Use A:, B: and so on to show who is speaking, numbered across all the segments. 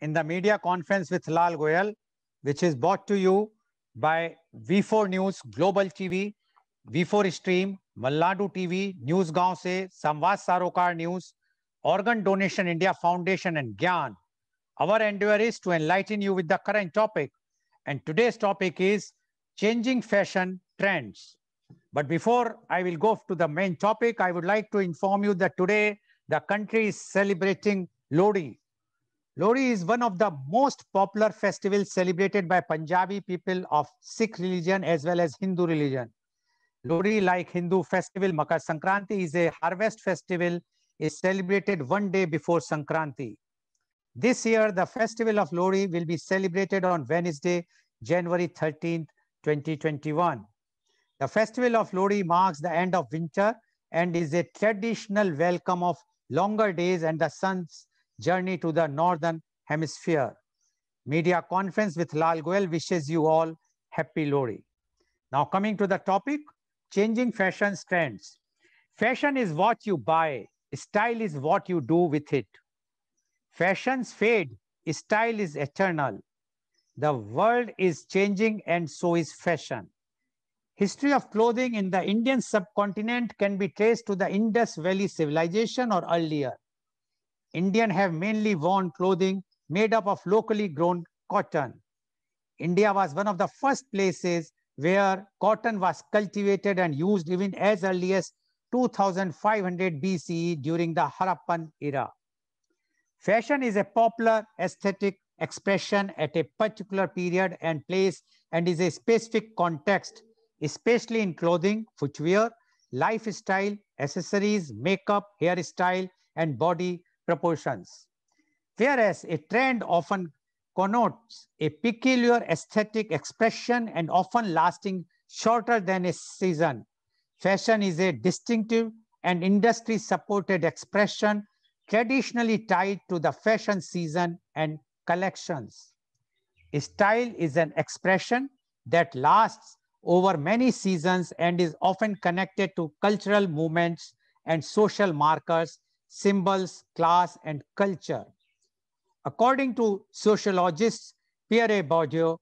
A: in the media conference with Lal Goyal, which is brought to you by V4 News, Global TV, V4 Stream, Malnadu TV, News Gaon Se, Samvad Sarokar News, Organ Donation India Foundation and Gyan. Our endeavor is to enlighten you with the current topic. And today's topic is changing fashion trends. But before I will go to the main topic, I would like to inform you that today the country is celebrating Lodi. Lodi is one of the most popular festivals celebrated by Punjabi people of Sikh religion as well as Hindu religion. Lodi, like Hindu festival Makar Sankranti, is a harvest festival, is celebrated one day before Sankranti. This year, the festival of Lodi will be celebrated on Wednesday, January 13th, 2021. The festival of Lodi marks the end of winter and is a traditional welcome of longer days and the sun's journey to the northern hemisphere. Media conference with Lal Goyal wishes you all happy Lodi. Now coming to the topic, changing fashion trends. Fashion is what you buy, style is what you do with it. Fashions fade, style is eternal. The world is changing and so is fashion. History of clothing in the Indian subcontinent can be traced to the Indus Valley civilization or earlier. Indians have mainly worn clothing made up of locally grown cotton. India was one of the first places where cotton was cultivated and used even as early as 2500 BCE during the Harappan era. Fashion is a popular aesthetic expression at a particular period and place and is a specific context, especially in clothing, footwear, lifestyle, accessories, makeup, hairstyle, and body proportions. Whereas a trend often connotes a peculiar aesthetic expression and often lasting shorter than a season. Fashion is a distinctive and industry-supported expression traditionally tied to the fashion season and collections. Style is an expression that lasts over many seasons and is often connected to cultural movements and social markers, symbols, class, and culture. According to sociologist Pierre Bourdieu,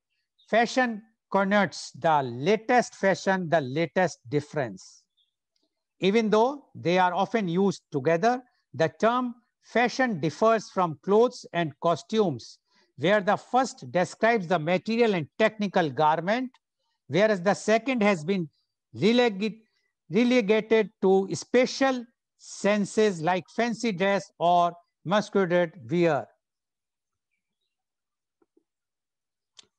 A: fashion connotes the latest fashion, the latest difference. Even though they are often used together, the term fashion differs from clothes and costumes, where the first describes the material and technical garment, whereas the second has been relegated to special senses like fancy dress or masquerade wear.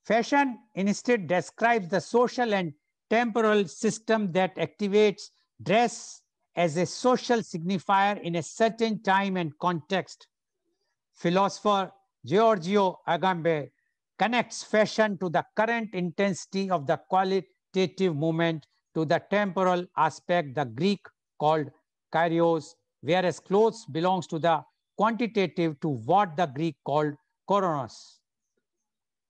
A: Fashion instead describes the social and temporal system that activates dress as a social signifier in a certain time and context. Philosopher Giorgio Agamben connects fashion to the current intensity of the qualitative movement to the temporal aspect the Greek called kairos, whereas clothes belongs to the quantitative to what the Greek called koronos.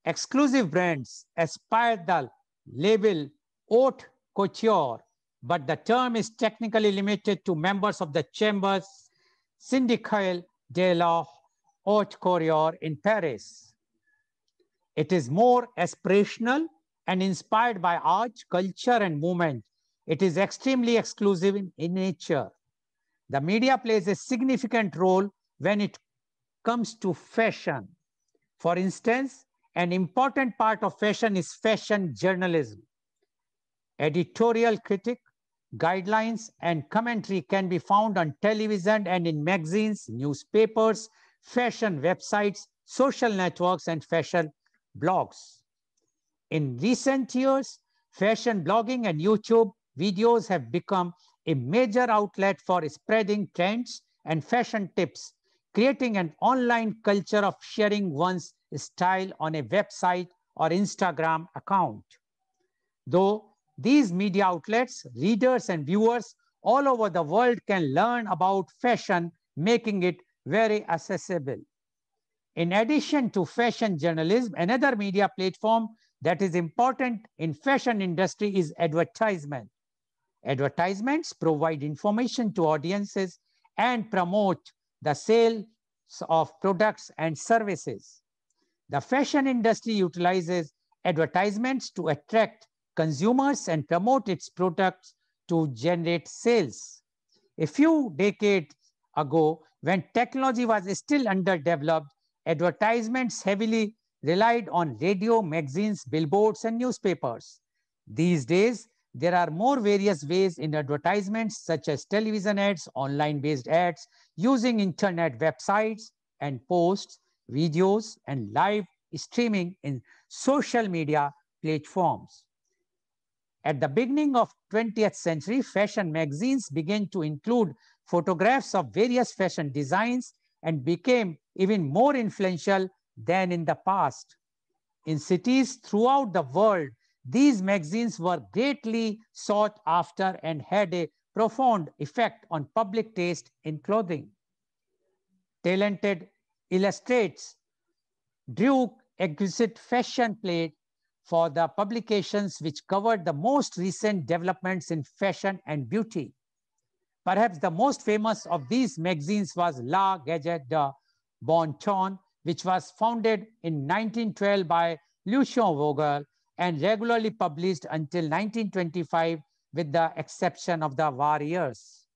A: Exclusive brands aspire the label haute couture, but the term is technically limited to members of the Chambers Syndicale de la Haute Couture in Paris. It is more aspirational and inspired by art, culture, and movement. It is extremely exclusive in nature. The media plays a significant role when it comes to fashion. For instance, an important part of fashion is fashion journalism. Editorial critique, guidelines, and commentary can be found on television and in magazines, newspapers, fashion websites, social networks, and fashion blogs. In recent years, fashion blogging and YouTube videos have become a major outlet for spreading trends and fashion tips, creating an online culture of sharing one's style on a website or Instagram account. Though these media outlets, readers and viewers all over the world can learn about fashion, making it very accessible. In addition to fashion journalism, another media platform that is important in fashion industry is advertisement. Advertisements provide information to audiences and promote the sale of products and services. The fashion industry utilizes advertisements to attract consumers and promote its products to generate sales. A few decades ago, when technology was still underdeveloped, advertisements heavily relied on radio, magazines, billboards, and newspapers. These days, there are more various ways in advertisements, such as television ads, online based ads, using internet websites and posts, videos, and live streaming in social media platforms. At the beginning of 20th century, fashion magazines began to include photographs of various fashion designs and became even more influential than in the past. In cities throughout the world, these magazines were greatly sought after and had a profound effect on public taste in clothing. Talented illustrates drew exquisite fashion plate for the publications which covered the most recent developments in fashion and beauty. Perhaps the most famous of these magazines was La Gazette de Bon Ton, which was founded in 1912 by Lucien Vogel and regularly published until 1925 with the exception of the war years.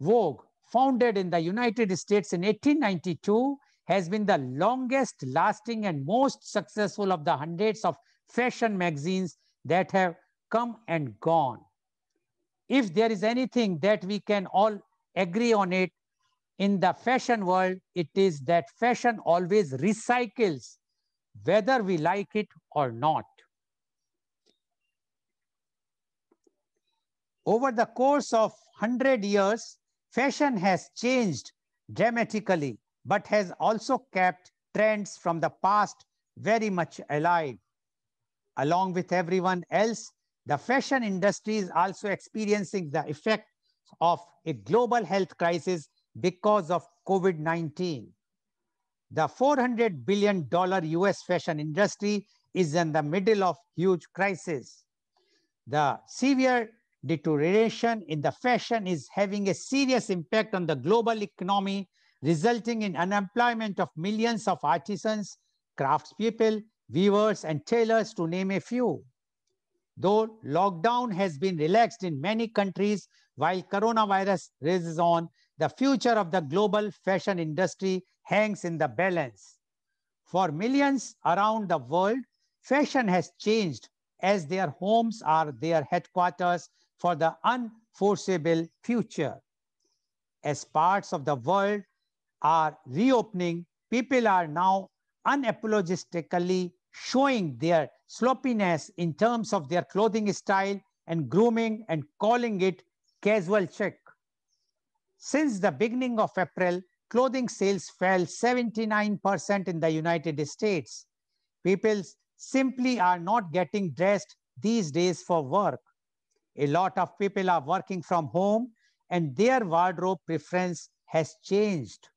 A: Vogue, founded in the United States in 1892, has been the longest lasting and most successful of the hundreds of fashion magazines that have come and gone. If there is anything that we can all agree on it in the fashion world, it is that fashion always recycles, whether we like it or not. Over the course of 100 years, fashion has changed dramatically, but has also kept trends from the past very much alive. Along with everyone else, the fashion industry is also experiencing the effect of a global health crisis because of COVID-19. The $400 billion US fashion industry is in the middle of huge crisis. The severe deterioration in the fashion is having a serious impact on the global economy, resulting in unemployment of millions of artisans, craftspeople, weavers, and tailors, to name a few. Though lockdown has been relaxed in many countries while coronavirus rages on, the future of the global fashion industry hangs in the balance. For millions around the world, fashion has changed as their homes are their headquarters for the unforeseeable future. As parts of the world are reopening, people are now unapologetically showing their sloppiness in terms of their clothing style and grooming and calling it casual chic. Since the beginning of April, clothing sales fell 79% in the United States. People simply are not getting dressed these days for work. A lot of people are working from home and their wardrobe preference has changed.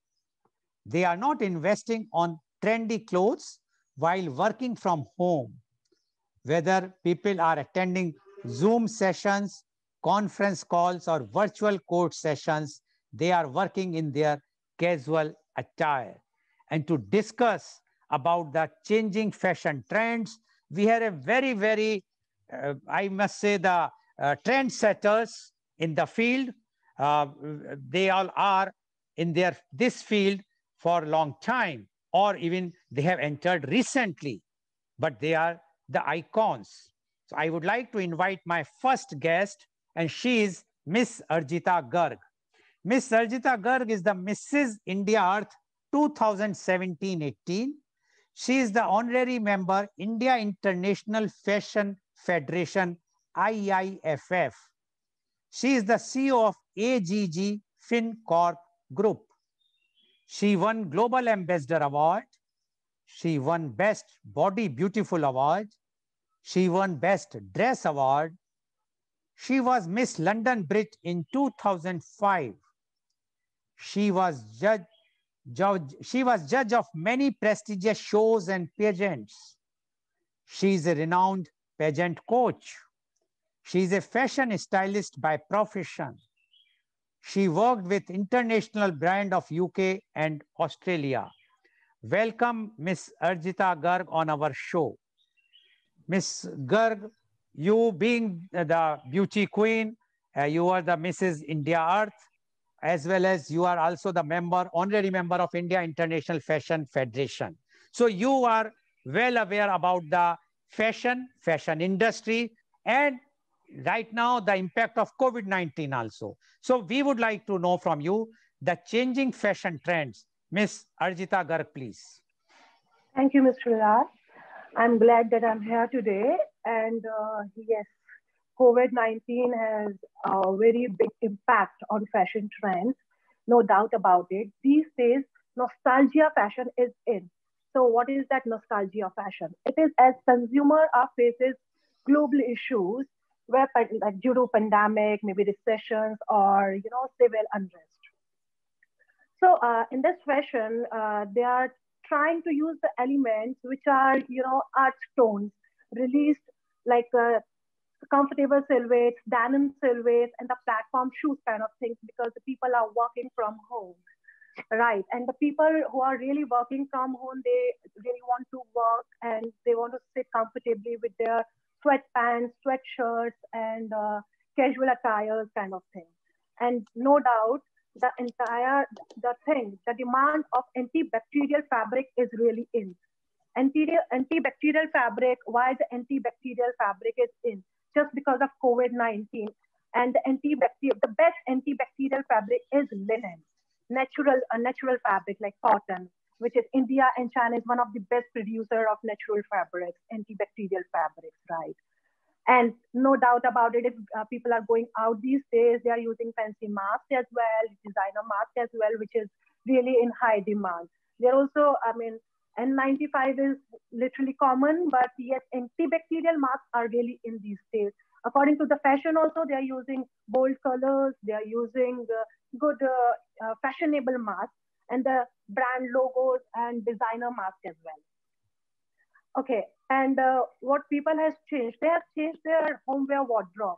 A: They are not investing on trendy clothes while working from home. Whether people are attending Zoom sessions, conference calls, or virtual court sessions, they are working in their casual attire. And to discuss about the changing fashion trends, we have a very, I must say, the trendsetters in the field. They all are in this field for a long time, or even they have entered recently, but they are the icons. So I would like to invite my first guest, and she is Miss Arjita Garg. Miss Arjita Garg is the Mrs. India Earth 2017-18. She is the honorary member, India International Fashion Federation, IIFF. She is the CEO of AGG FinCorp Group. She won Global Ambassador Award. She won Best Body Beautiful Award. She won Best Dress Award. She was Miss London Brit in 2005. She was judge of many prestigious shows and pageants. She is a renowned pageant coach. She is a fashion stylist by profession. She worked with international brand of UK and Australia. welcome Miss Arjita Garg on our show. Miss Garg, you being the beauty queen, you are the Mrs. India Earth, as well as you are also the honorary member of India International Fashion Federation. So you are well aware about the fashion industry, and right now the impact of COVID-19 also. So we would like to know from you the changing fashion trends. Miss Arjita Garg, please.
B: Thank you, Mr. Raj. I'm glad that I'm here today. And yes, COVID 19 has a very big impact on fashion trends, no doubt about it. These days, nostalgia fashion is in. So, what is that nostalgia fashion? It is as consumer are faces global issues where like due to pandemic, maybe recessions or civil unrest. So in this fashion, they are trying to use the elements which are, art tones released like comfortable silhouettes, denim silhouettes, and the platform shoes kind of things because the people are working from home. Right. And the people who are really working from home, they really want to work and they want to sit comfortably with their sweatpants, sweatshirts, and casual attires kind of thing. And no doubt, the entire the thing, the demand of antibacterial fabric is really in. Antibacterial fabric, why the antibacterial fabric is in? Just because of COVID-19. And the best antibacterial fabric is linen natural fabric like cotton, which is India and China is one of the best producer of natural fabrics, antibacterial fabrics, right? And no doubt about it, if people are going out these days, they are using fancy masks as well, designer masks as well, which is really in high demand. They're also, I mean, N95 is literally common, but yes, antibacterial masks are really in these days. According to the fashion, also they are using bold colors, they are using good fashionable masks and the brand logos and designer masks as well. Okay, and what people has changed, they have changed their homeware wardrobe,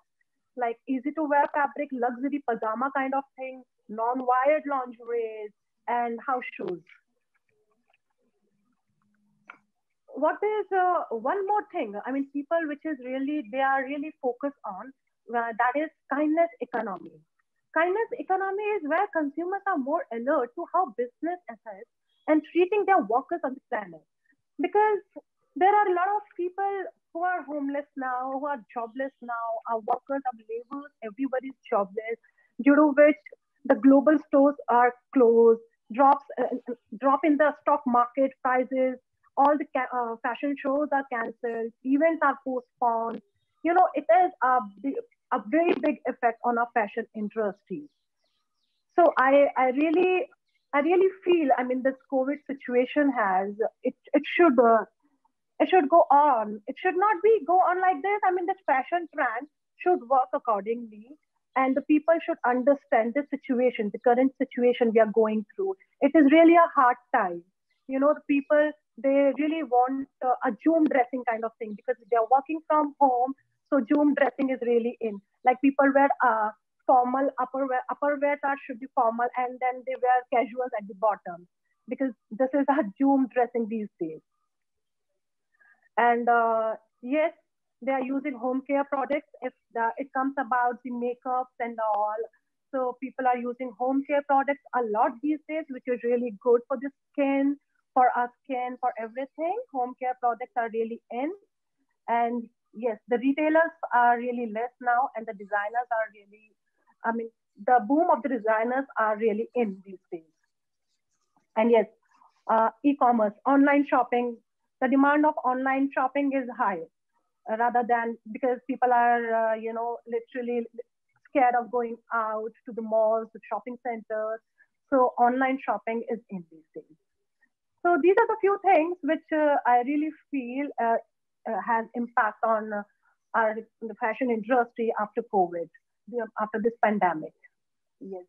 B: like easy to wear fabric, luxury pajama kind of thing, non-wired lingerie, and house shoes. What is one more thing? I mean, people which is really they are really focused on that is kindness economy. Kindness economy is where consumers are more alert to how business assets and treating their workers on the planet. Because there are a lot of people who are homeless now, who are jobless now, are workers, are laborers, everybody's jobless, due to which the global stores are closed, drop in the stock market prices, all the fashion shows are cancelled, events are postponed. It has a very big effect on our fashion industry. So I really feel, I mean, this COVID situation has, it should go on. It should not be go on like this. I mean, this fashion trend should work accordingly. And the people should understand the situation, the current situation we are going through. It is really a hard time. The people, they really want a Zoom dressing kind of thing because they're working from home. So Zoom dressing is really in. Like people wear formal upperwear that should be formal, and then they wear casuals at the bottom because this is a Zoom dressing these days. And yes, they are using home care products if it comes about the makeups and all. So people are using home care products a lot these days, which is really good for the skin, for our skin, for everything. Home care products are really in. And yes, the retailers are really less now, and the designers are really, I mean, the boom of the designers are really in these days. And yes, e-commerce, online shopping, the demand of online shopping is high rather than because people are, literally scared of going out to the malls, the shopping centers. So online shopping is in these days. So these are the few things which I really feel has impact on the fashion industry after COVID, after this pandemic. Yes.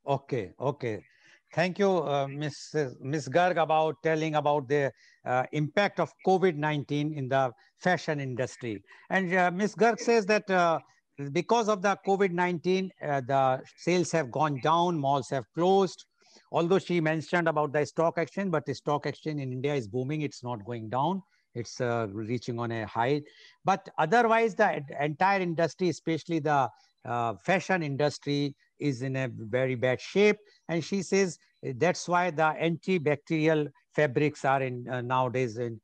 A: Okay, okay. Thank you, Miss Garg, about telling about the impact of COVID-19 in the fashion industry. And Miss Garg says that because of the COVID-19, the sales have gone down, malls have closed. although she mentioned about the stock exchange, but the stock exchange in India is booming. It's not going down. It's reaching on a high. But otherwise, the entire industry, especially the fashion industry, is in a very bad shape. And she says that's why the antibacterial fabrics are in nowadays in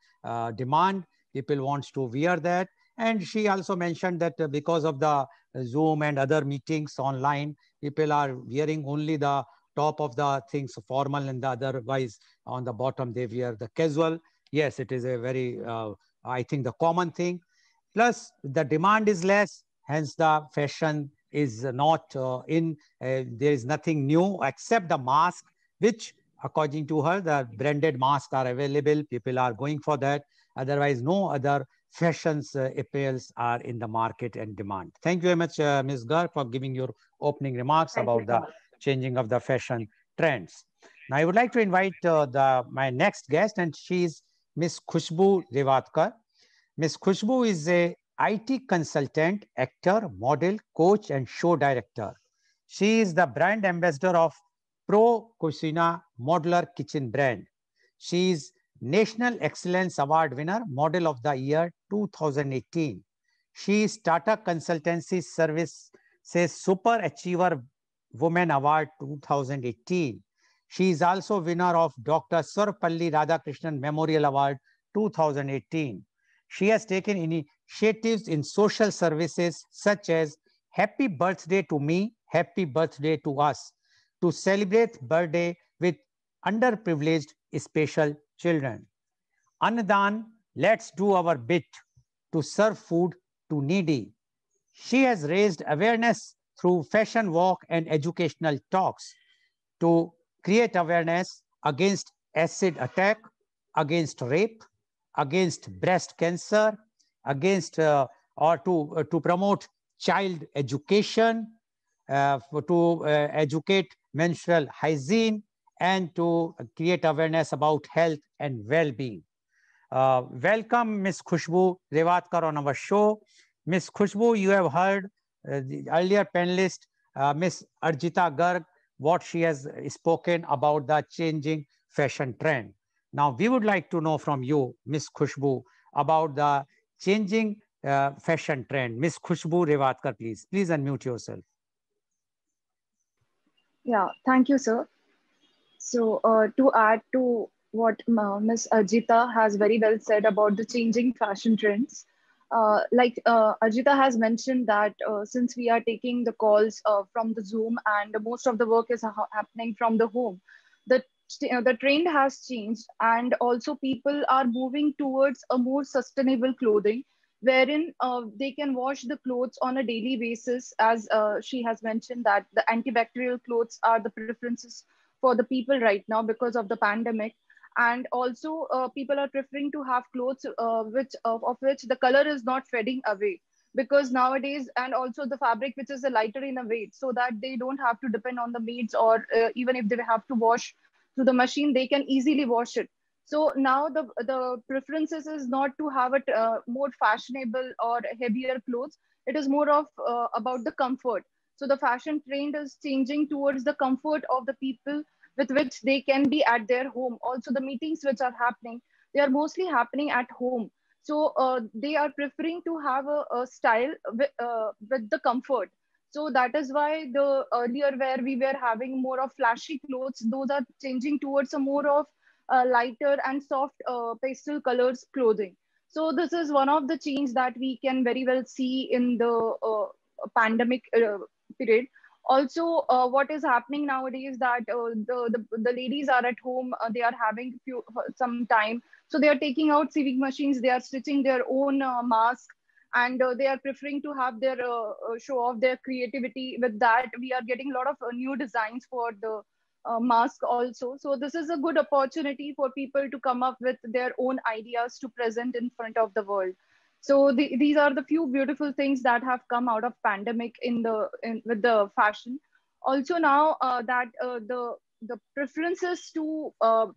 A: demand. People wants to wear that. And she also mentioned that because of the Zoom and other meetings online, people are wearing only the top of the things formal, and the otherwise on the bottom they wear the casual. Yes, it is a very, I think, the common thing. Plus, the demand is less, hence the fashion is not there is nothing new except the mask, which according to her, the branded masks are available. People are going for that. Otherwise, no other fashions apparels are in the market and demand. Thank you very much, Ms. Garg, for giving your opening remarks
B: Thank you
A: about
B: so
A: the
B: much.
A: changing of the fashion trends. Now, I would like to invite my next guest, and she is Ms. Khushbu Rewatकर. Ms. Khushbu is a IT consultant, actor, model, coach, and show director. She is the brand ambassador of Pro Cucina Modular Kitchen brand. She is National Excellence Award winner, Model of the Year 2018. She is Tata Consultancy Services Super Achiever Women Award 2018. She is also winner of Dr. Sarvepalli Radhakrishnan Memorial Award 2018. She has taken initiatives in social services such as Happy Birthday to Me, Happy Birthday to Us, to celebrate birthday with underprivileged special children. Annadan, let's do our bit to serve food to needy. She has raised awareness through fashion walk and educational talks to create awareness against acid attack, against rape, against breast cancer, against to promote child education, to educate menstrual hygiene, and to create awareness about health and well-being. Welcome, Ms. Khushbu Rewatकर on our show. Ms. Khushbu, you have heard the earlier panelist, Ms. Arjita Garg, what she has spoken about the changing fashion trend. Now, we would like to know from you, Ms. Khushbu, about the changing fashion trend. Ms. Khushbu Rewatकर, please. Please unmute yourself.
C: Yeah, thank you, sir. So to add to what Ms. Arjita has very well said about the changing fashion trends, Arjita has mentioned that since we are taking the calls from the Zoom and most of the work is happening from the home, the trend has changed, and also people are moving towards a more sustainable clothing wherein they can wash the clothes on a daily basis, as she has mentioned that the antibacterial clothes are the preferences for the people right now because of the pandemic. And also people are preferring to have clothes of which the color is not fading away, because nowadays, and also the fabric which is lighter in a weight, so that they don't have to depend on the maids, or even if they have to wash through the machine, they can easily wash it. So now the preferences is not to have it more fashionable or heavier clothes. It is more of about the comfort. So the fashion trend is changing towards the comfort of the people with which they can be at their home. Also, the meetings which are happening, they are mostly happening at home. So they are preferring to have a style with the comfort. So that is why the earlier where we were having more of flashy clothes, those are changing towards a more of lighter and soft pastel colors clothing. So this is one of the change that we can very well see in the pandemic period. Also, what is happening nowadays that the ladies are at home, they are having some time, so they are taking out sewing machines, they are stitching their own mask, and they are preferring to have their show off their creativity. With that, we are getting a lot of new designs for the mask also. So this is a good opportunity for people to come up with their own ideas to present in front of the world. So these are the few beautiful things that have come out of pandemic with the fashion. Also now that the preferences to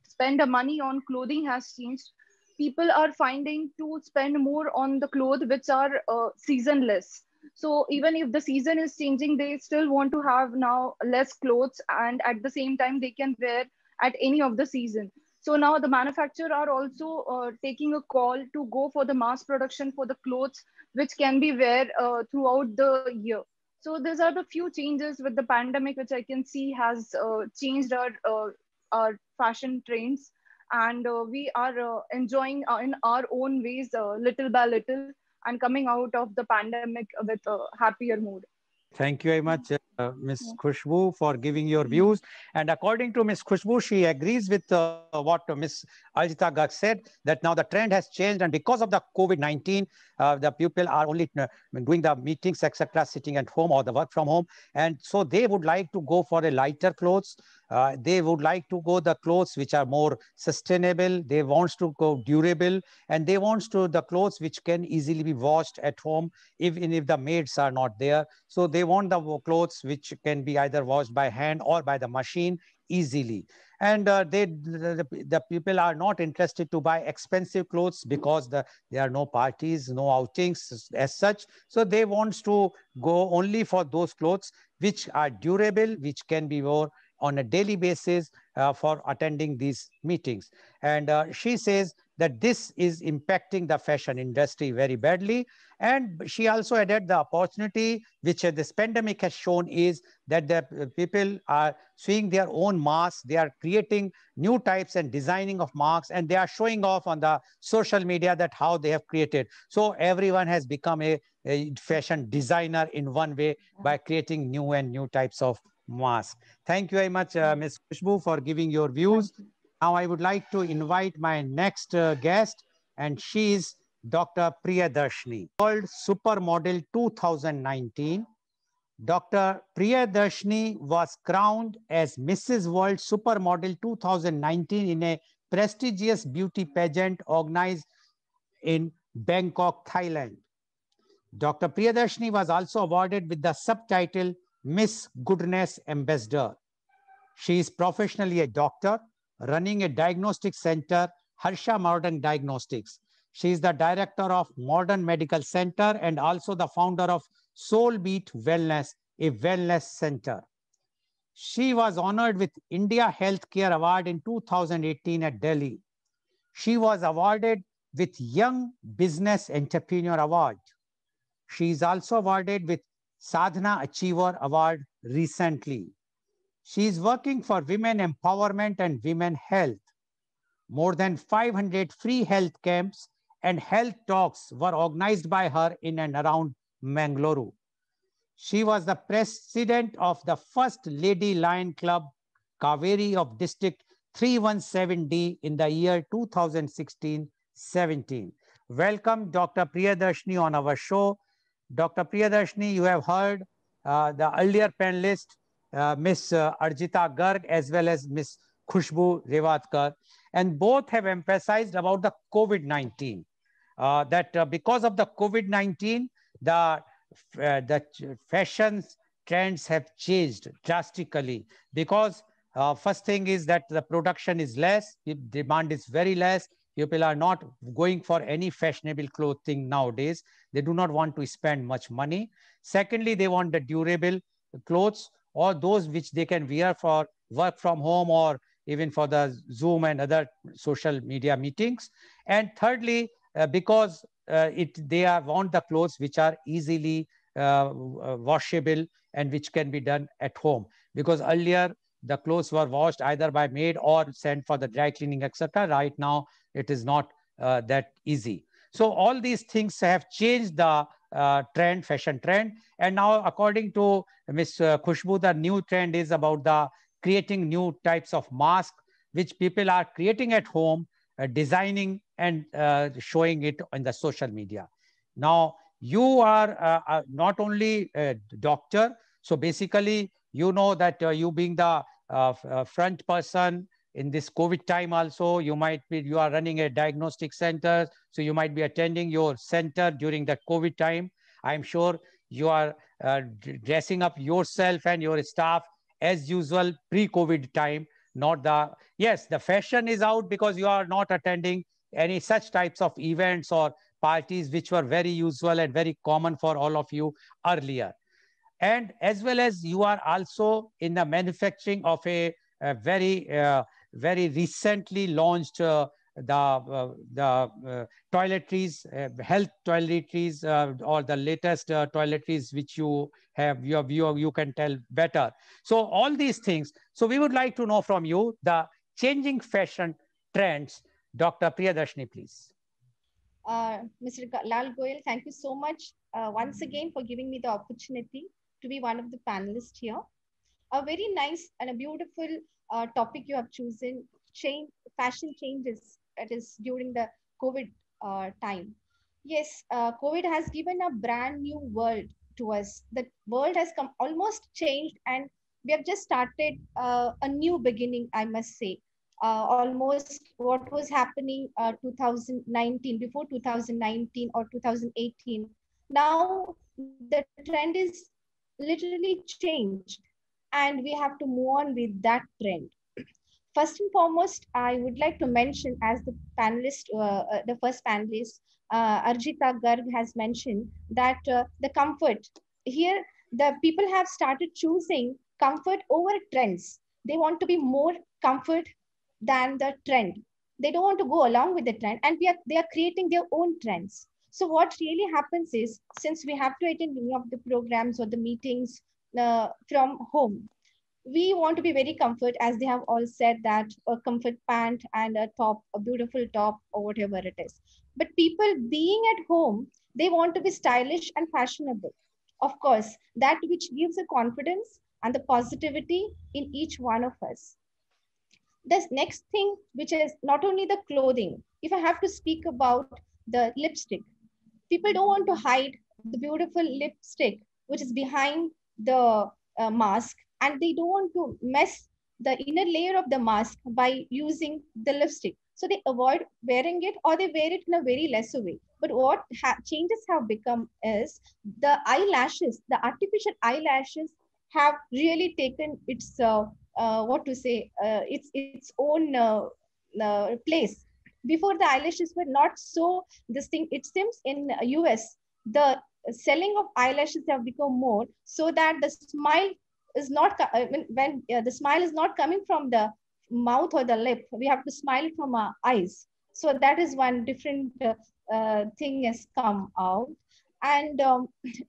C: spend the money on clothing has changed. People are finding to spend more on the clothes which are seasonless. So even if the season is changing, they still want to have now less clothes, and at the same time they can wear at any of the season. So now the manufacturer are also taking a call to go for the mass production for the clothes which can be wear throughout the year. So these are the few changes with the pandemic which I can see has changed our fashion trends, and we are enjoying in our own ways, little by little, and coming out of the pandemic with a happier mood.
A: Thank you very much, Ms.
C: Yeah.
A: Khushbu, for giving your views. And according to Ms. Khushbu, she agrees with what Ms. Aljita Garg said, that now the trend has changed. And because of the COVID-19, the people are only doing the meetings, etc., sitting at home or the work from home. And so they would like to go for a lighter clothes. They would like to go the clothes which are more sustainable. They want to go durable, and they want to the clothes which can easily be washed at home, even if the maids are not there. So they want the clothes which can be either washed by hand or by the machine easily. And the people are not interested to buy expensive clothes because there are no parties, no outings as such. So they want to go only for those clothes which are durable, which can be worn on a daily basis for attending these meetings. And she says that this is impacting the fashion industry very badly. And she also added the opportunity which this pandemic has shown is that the people are seeing their own masks. They are creating new types and designing of masks, and they are showing off on the social media that how they have created. So everyone has become a fashion designer in one way by creating new and new types of masks. Thank you very much, Ms. Khushbu, for giving your views.
C: Thank you.
A: Now I would like to invite my next guest, and she is Dr. Priyadarshini, World Supermodel 2019. Dr. Priyadarshini was crowned as Mrs. World Supermodel 2019 in a prestigious beauty pageant organized in Bangkok, Thailand. Dr. Priyadarshini was also awarded with the subtitle Miss Goodness Ambassador. She is professionally a doctor running a diagnostic center, Harsha Modern Diagnostics. She is the director of Modern Medical Center and also the founder of Soulbeat Wellness, a wellness center. She was honored with India Healthcare Award in 2018 at Delhi. She was awarded with Young Business Entrepreneur Award. She is also awarded with Sadhana Achiever Award recently. She is working for women empowerment and women health. More than 500 free health camps and health talks were organized by her in and around Mangalore. She was the president of the First Lady Lion Club, Kaveri of District 317D in the year 2016-17. Welcome, Dr. Priyadarshini, on our show. Dr. Priyadarshini, you have heard the earlier panelist, Ms. Arjita Garg, as well as Ms. Khushbu Rewatkar, and both have emphasized about the COVID-19, that because of the COVID-19, the fashion trends have changed drastically because first thing is that the production is less, demand is very less. People are not going for any fashionable clothing nowadays. They do not want to spend much money. Secondly, they want the durable clothes or those which they can wear for work from home or even for the Zoom and other social media meetings. And thirdly, because they want the clothes which are easily washable and which can be done at home. Because earlier, the clothes were washed either by maid or sent for the dry cleaning, etc. Right now, it is not that easy. So all these things have changed the trend, fashion trend. And now, according to Ms. Khushbu, the new trend is about the creating new types of masks, which people are creating at home, designing and showing it on the social media. Now, you are not only a doctor, so basically, you know that you being the front person in this COVID time also, you are running a diagnostic center, so you might be attending your center during the COVID time. I'm sure you are dressing up yourself and your staff as usual pre-COVID time, not yes, the fashion is out because you are not attending any such types of events or parties which were very usual and very common for all of you earlier. And as well as you are also in the manufacturing of a very recently launched toiletries, health toiletries, or the latest toiletries which you have, you can tell better. So all these things. So we would like to know from you the changing fashion trends. Dr. Priyadarshini, please.
D: Mr. Lal Goyal, thank you so much once again for giving me the opportunity to be one of the panelists here. A very nice and a beautiful topic you have chosen, fashion changes, that is during the COVID time. Yes, COVID has given a brand new world to us. The world has almost changed, and we have just started a new beginning, I must say. Almost what was happening 2019, before 2019 or 2018. Now the trend is literally changed, and we have to move on with that trend. First and foremost, I would like to mention, as the panelist, the first panelist, Arjita Garg has mentioned, that the comfort here, the people have started choosing comfort over trends. They want to be more comfort than the trend. They don't want to go along with the trend, and they are creating their own trends. So what really happens is, since we have to attend many of the programs or the meetings from home, we want to be very comfort, as they have all said, that a comfort pant and a top, a beautiful top, or whatever it is. But people being at home, they want to be stylish and fashionable. Of course, that which gives a confidence and the positivity in each one of us. This next thing, which is not only the clothing, if I have to speak about the lipstick, people don't want to hide the beautiful lipstick which is behind the mask, and they don't want to mess the inner layer of the mask by using the lipstick. So they avoid wearing it, or they wear it in a very lesser way. But what changes have become is the eyelashes, the artificial eyelashes have really taken its its own place. Before, the eyelashes were not so this thing. It seems in US, the selling of eyelashes have become more, so that the smile is not when the smile is not coming from the mouth or the lip. We have to smile from our eyes. So that is one different thing has come out. And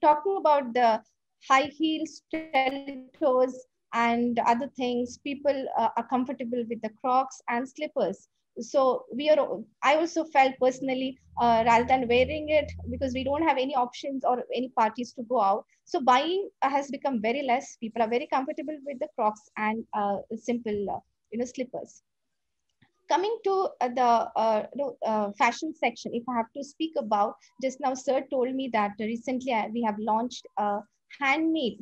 D: talking about the high heels, stilettos, and other things, people are comfortable with the Crocs and slippers. So I also felt personally, rather than wearing it, because we don't have any options or any parties to go out, so buying has become very less. People are very comfortable with the Crocs and simple slippers. Coming to the fashion section, if I have to speak about, just now sir told me that recently we have launched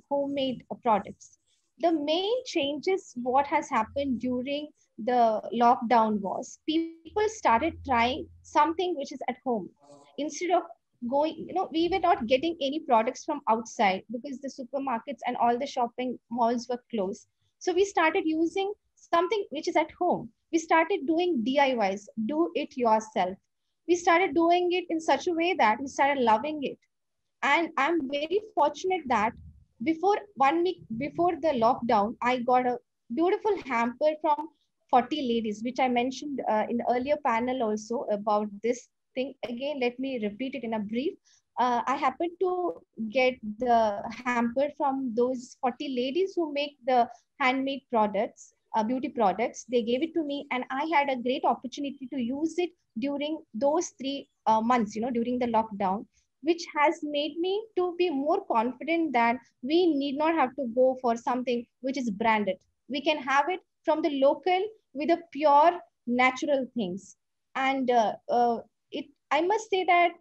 D: homemade products. The main changes what has happened during the lockdown was people started trying something which is at home. Instead of going, we were not getting any products from outside because the supermarkets and all the shopping malls were closed. So we started using something which is at home. We started doing DIYs, do it yourself. We started doing it in such a way that we started loving it. And I'm very fortunate that before 1 week before the lockdown, I got a beautiful hamper from 40 ladies, which I mentioned in the earlier panel also about this thing. Again, let me repeat it in a brief. I happened to get the hamper from those 40 ladies who make the handmade products, beauty products. They gave it to me, and I had a great opportunity to use it during those 3 months, during the lockdown, which has made me to be more confident that we need not have to go for something which is branded. We can have it from the local with a pure natural things. And I must say that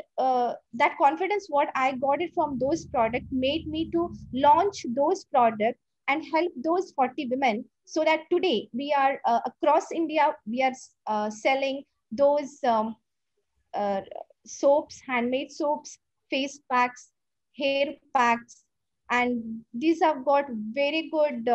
D: that confidence what I got it from those products made me to launch those products and help those 40 women, so that today we are across India, we are selling those soaps, handmade soaps, face packs, hair packs, and these have got very good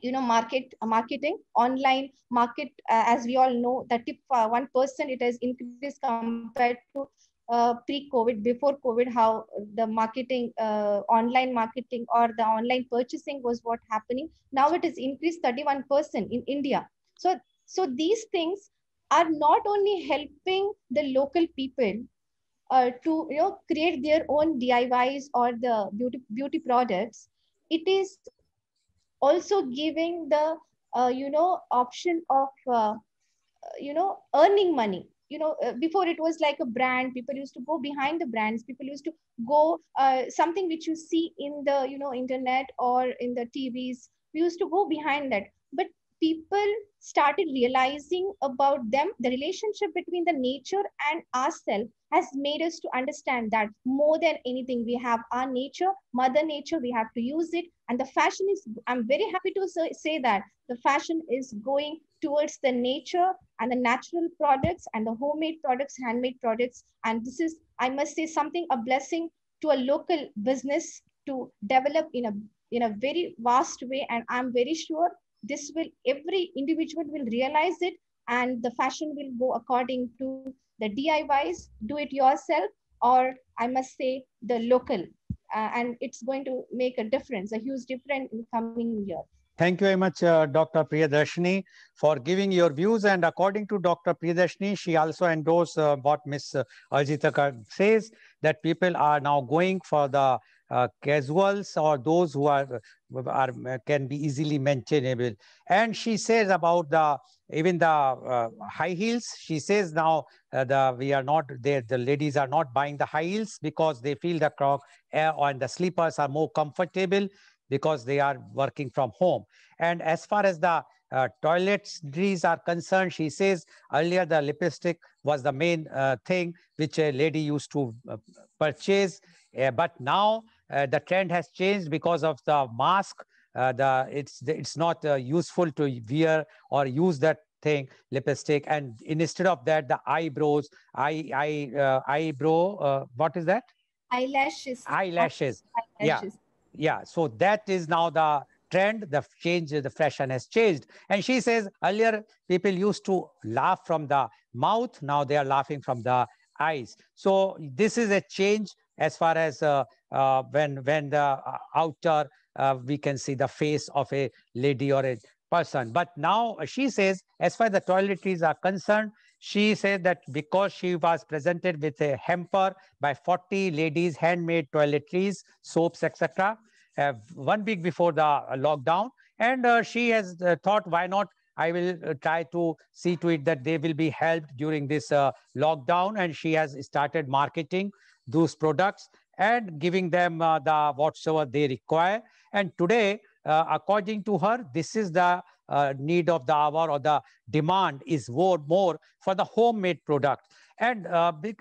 D: marketing, online market. As we all know, the tip 1% it has increased compared to pre-COVID, before COVID, how the marketing, online marketing or the online purchasing was what happening. Now it is increased 31% in India. So these things are not only helping the local people to create their own DIYs or the beauty products. It is also giving the option of earning money. Before it was like a brand, people used to go behind the brands, people used to go something which you see in the internet or in the TVs, we used to go behind that. But people started realizing about them, the relationship between the nature and ourselves has made us to understand that more than anything, we have our nature, mother nature, we have to use it. And the fashion is, I'm very happy to say that the fashion is going towards the nature and the natural products and the homemade products, handmade products. And this is, I must say, something, a blessing to a local business to develop in a very vast way. And I'm very sure this will, every individual will realize it, and the fashion will go according to the DIYs, do it yourself, or I must say the local. And it's going to make a difference, a huge difference in coming year.
A: Thank you very much, Dr. Priyadarshini, for giving your views. And according to Dr. Priyadarshini, she also endorsed what Ms. Arjita says, that people are now going for the casuals or those who are can be easily maintainable. And she says about the even the high heels. She says now we are not there. The ladies are not buying the high heels because they feel the crop and the slippers are more comfortable, because they are working from home. And as far as the toiletries are concerned, she says earlier the lipstick was the main thing which a lady used to purchase, but now the trend has changed because of the mask. It's not useful to wear or use that thing, lipstick, and instead of that, the eyebrows, eyebrow, what is that?
D: Eyelashes.
A: Eyelashes. Yeah. Yeah, so that is now the trend, the change, the fashion has changed. And she says earlier people used to laugh from the mouth, now they are laughing from the eyes. So this is a change as far as when the outer we can see the face of a lady or a person. But now she says, as far as the toiletries are concerned, she said that because she was presented with a hamper by 40 ladies, handmade toiletries, soaps, etc., 1 week before the lockdown. And she has thought, why not? I will try to see to it that they will be helped during this lockdown. And she has started marketing those products and giving them the whatsoever they require. And today, according to her, this is the need of the hour, or the demand is more for the homemade product. And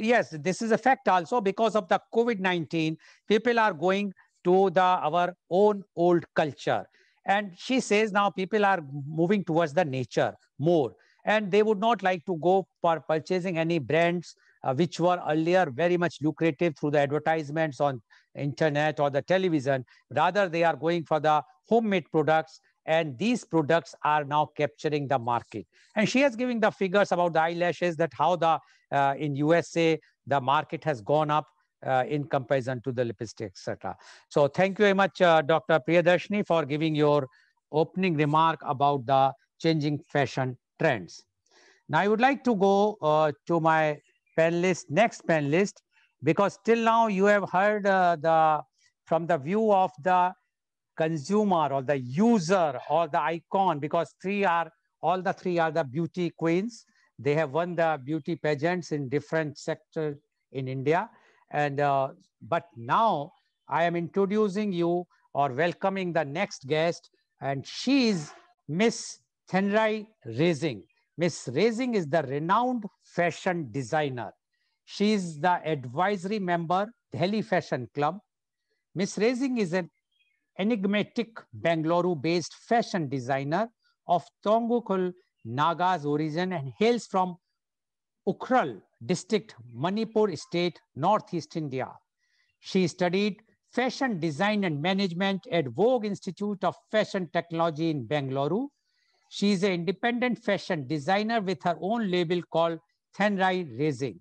A: yes, this is a fact also, because of the COVID-19, people are going to our own old culture. And she says now people are moving towards the nature more, and they would not like to go for purchasing any brands which were earlier very much lucrative through the advertisements on internet or the television. Rather, they are going for the homemade products, and these products are now capturing the market. And she has given the figures about the eyelashes, that how the in USA the market has gone up in comparison to the lipstick, etc. So thank you very much, Dr. Priyadarshini, for giving your opening remark about the changing fashion trends. Now I would like to go to my panelist, next panelist, because till now you have heard from the view of the consumer or the user or the icon, because all the three are the beauty queens. They have won the beauty pageants in different sectors in India. And but now I am introducing you or welcoming the next guest, and she is Miss Thenrai Racing. Miss Racing is the renowned fashion designer. She is the advisory member, Delhi Fashion Club. Miss Racing is an enigmatic Bangalore-based fashion designer of Tongukul Naga's origin and hails from Ukhrul district, Manipur state, Northeast India. She studied fashion design and management at Vogue Institute of Fashion Technology in Bangalore. She is an independent fashion designer with her own label called Thenrai Racing.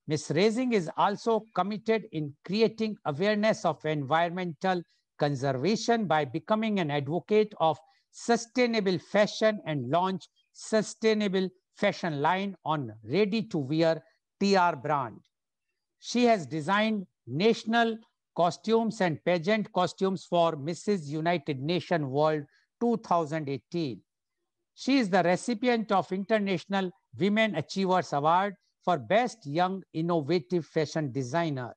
A: Ms. Raising is also committed in creating awareness of environmental conservation by becoming an advocate of sustainable fashion and launch sustainable fashion line on ready-to-wear TR brand. She has designed national costumes and pageant costumes for Mrs. United Nations World 2018. She is the recipient of International Women Achievers Award for Best Young Innovative Fashion Designer.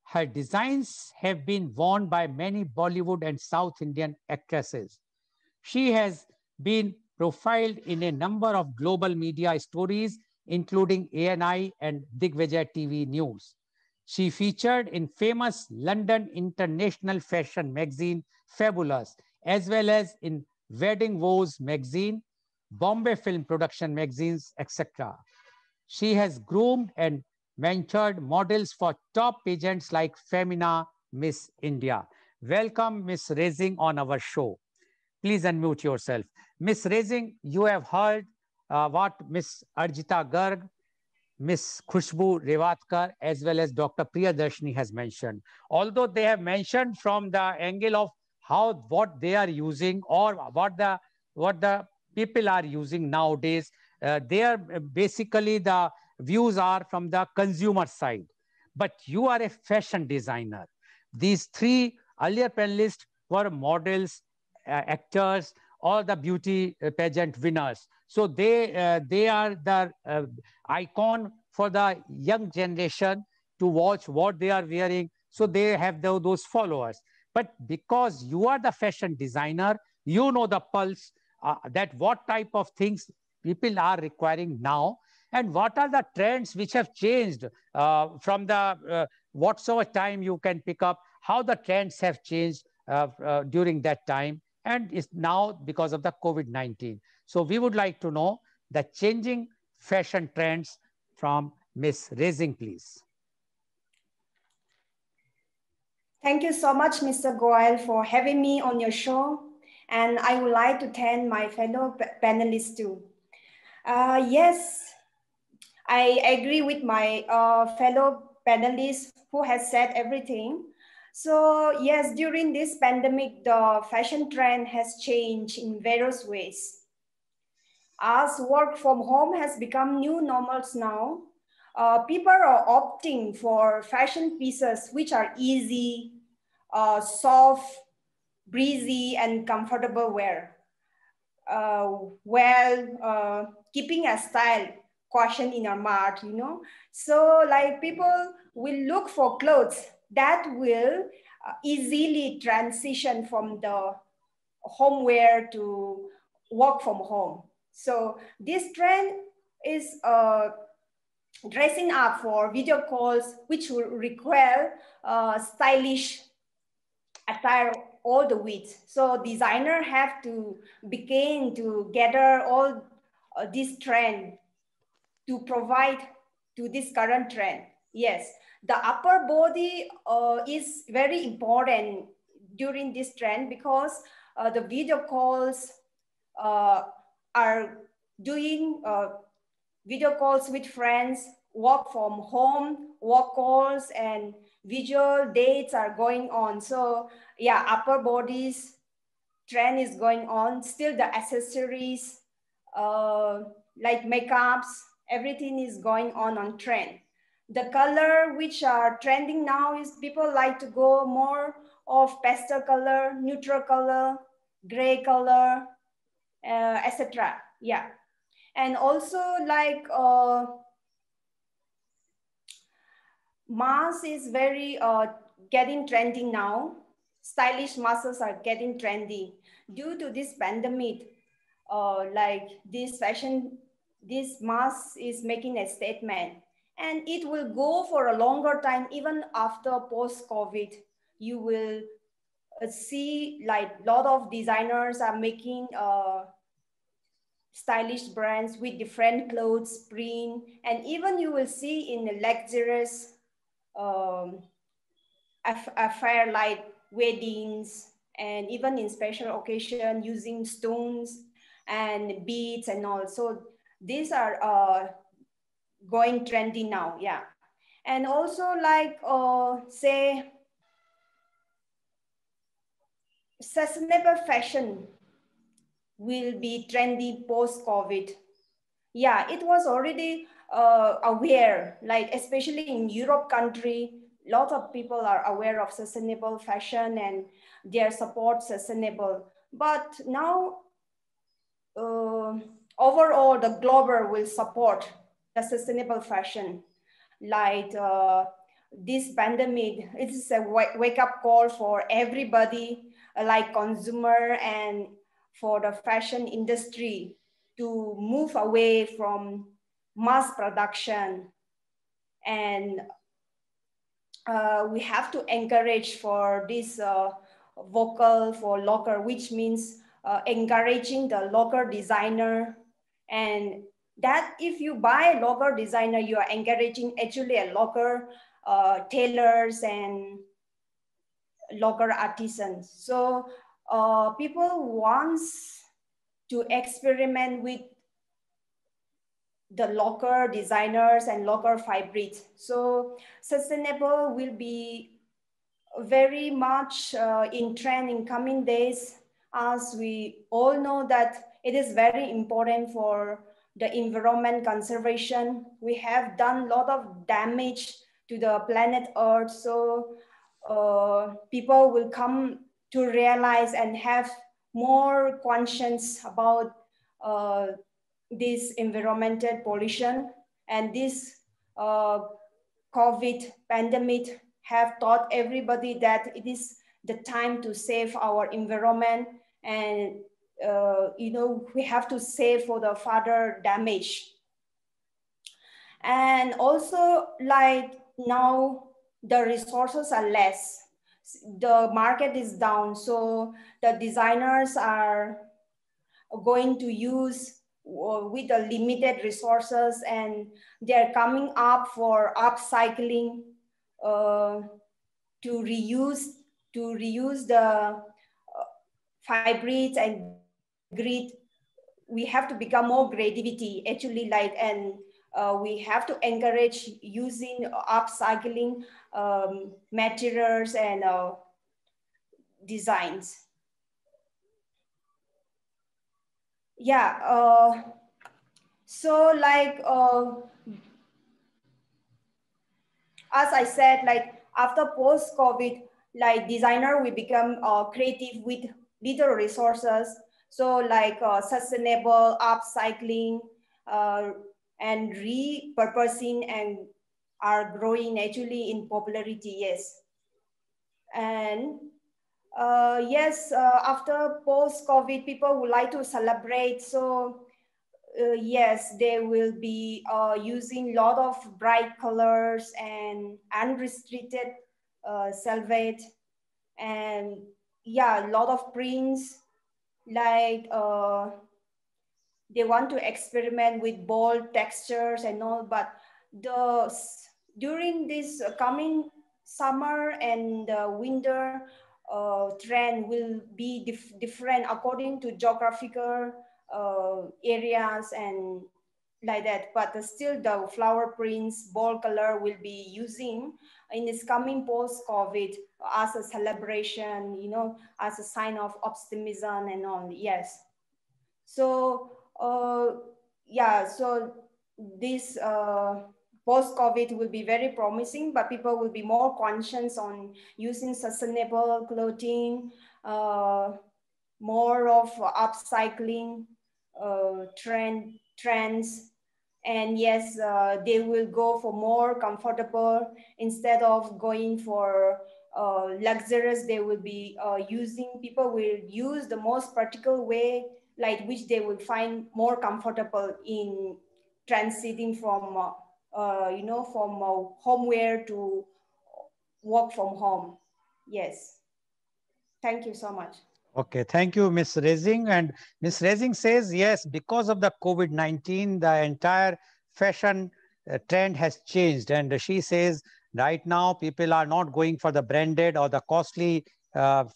A: Her designs have been worn by many Bollywood and South Indian actresses. She has been profiled in a number of global media stories, including ANI and Digvijay TV News. She featured in famous London International Fashion magazine, Fabulous, as well as in Wedding Woes magazine, Bombay Film Production magazines, etc. She has groomed and mentored models for top pageants like Femina, Miss India. Welcome, Miss Raising, on our show. Please unmute yourself. Miss Raising, you have heard what Miss Arjita Garg, Miss Khushbu Revatkar, as well as Dr. Priyadarshini has mentioned. Although they have mentioned from the angle of what they are using or what the people are using nowadays, they are basically the views are from the consumer side. But you are a fashion designer. These three earlier panelists were models, actors, or the beauty pageant winners. So they are the icon for the young generation to watch what they are wearing. So they have those followers. But because you are the fashion designer, you know the pulse that what type of things people are requiring now and what are the trends which have changed from the whatsoever time you can pick up, how the trends have changed during that time and is now because of the COVID-19. So we would like to know the changing fashion trends from Miss Raising, please.
E: Thank you so much, Mr. Goel, for having me on your show. And I would like to thank my fellow panelists too. Yes, I agree with my fellow panelists who has said everything. So yes, during this pandemic, the fashion trend has changed in various ways. As work from home has become new normals now, people are opting for fashion pieces which are easy, soft, breezy, and comfortable wear, while keeping a style caution in our mind, you know. So like people will look for clothes that will easily transition from the home wear to work from home. So this trend is dressing up for video calls, which will require stylish attire all the week. So designer have to begin to gather all this trend to provide to this current trend. Yes, the upper body is very important during this trend because the video calls are doing video calls with friends, work from home, work calls, and visual dates are going on. So yeah, upper bodies trend is going on. Still the accessories like makeups, everything is going on trend. The color which are trending now is people like to go more of pastel color, neutral color, gray color, etc. Yeah. And also like mask is very getting trendy now. Stylish masks are getting trendy due to this pandemic. Like this fashion, this mask is making a statement, and it will go for a longer time. Even after post-COVID, you will see like a lot of designers are making stylish brands with different clothes, print, and even you will see in the luxurious affair like weddings, and even in special occasion using stones and beads and all. So these are going trendy now. Yeah. And also like, say, sustainable fashion will be trendy post-COVID. Yeah, it was already aware, like especially in Europe country, lots of people are aware of sustainable fashion and their support sustainable. But now, overall, the global will support the sustainable fashion. Like this pandemic, it is a wake-up call for everybody, like consumer and for the fashion industry, to move away from mass production. And we have to encourage for this vocal for local, which means encouraging the local designer. And that if you buy a local designer, you are encouraging actually a local tailors and local artisans. So people wants to experiment with the local designers and local fabrics. So sustainable will be very much in trend in coming days, as we all know that it is very important for the environment conservation. We have done a lot of damage to the planet Earth. So people will come to realize and have more conscience about this environmental pollution. And this COVID pandemic have taught everybody that it is the time to save our environment. And you know, we have to save for the further damage. And also, like now the resources are less, the market is down, so the designers are going to use with the limited resources, and they're coming up for upcycling, to reuse the fabrics and grid. We have to become more creativity actually, like, and we have to encourage using upcycling materials and designs. Yeah, so like as I said, like after post-COVID, like designer will become creative with little resources. So like sustainable upcycling and repurposing and are growing actually in popularity, yes. And yes, after post-COVID, people would like to celebrate. So yes, they will be using a lot of bright colors and unrestricted selvage, and yeah, a lot of prints. Like they want to experiment with bold textures and all, but during this coming summer and winter, trend will be different according to geographical areas and like that. But still the flower prints, bold color will be using in this coming post-COVID as a celebration, you know, as a sign of optimism and all, yes. So yeah, so this post-COVID will be very promising, but people will be more conscious on using sustainable clothing, more of upcycling trends. And yes, they will go for more comfortable instead of going for luxurious. They will be people will use the most practical way, like which they will find more comfortable in transiting from you know, from homeware to work from home. Yes, thank you so much.
A: Okay, thank you, Ms. Rezing. And Ms. Rezing says, yes, because of the COVID-19, the entire fashion trend has changed. And she says, right now, people are not going for the branded or the costly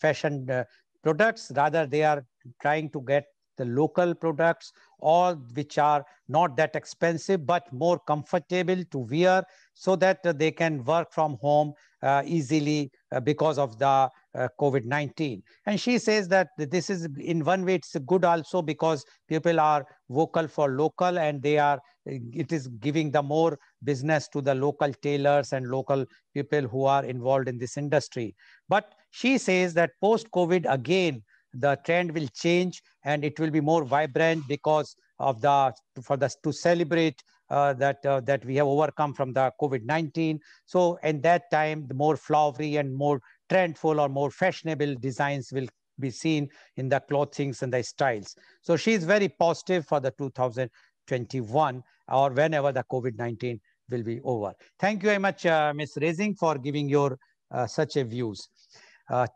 A: fashion products. Rather, they are trying to get the local products all which are not that expensive, but more comfortable to wear, so that they can work from home easily because of the COVID-19. And she says that this is, in one way, it's good also because people are vocal for local, and it is giving the more business to the local tailors and local people who are involved in this industry. But she says that post-COVID, again, the trend will change and it will be more vibrant because of to celebrate that we have overcome from the COVID-19. So in that time, the more flowery and more trendful or more fashionable designs will be seen in the clothings and the styles. So she is very positive for the 2021 or whenever the COVID-19 will be over. Thank you very much, Ms. Raising, for giving your such a views.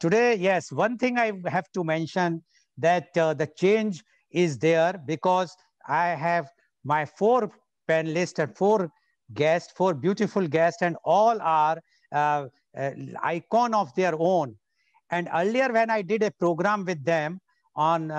A: Today, yes, one thing I have to mention, that the change is there because I have my 4 panelists and 4 guests, 4 beautiful guests, and all are icon of their own. And earlier when I did a program with them on,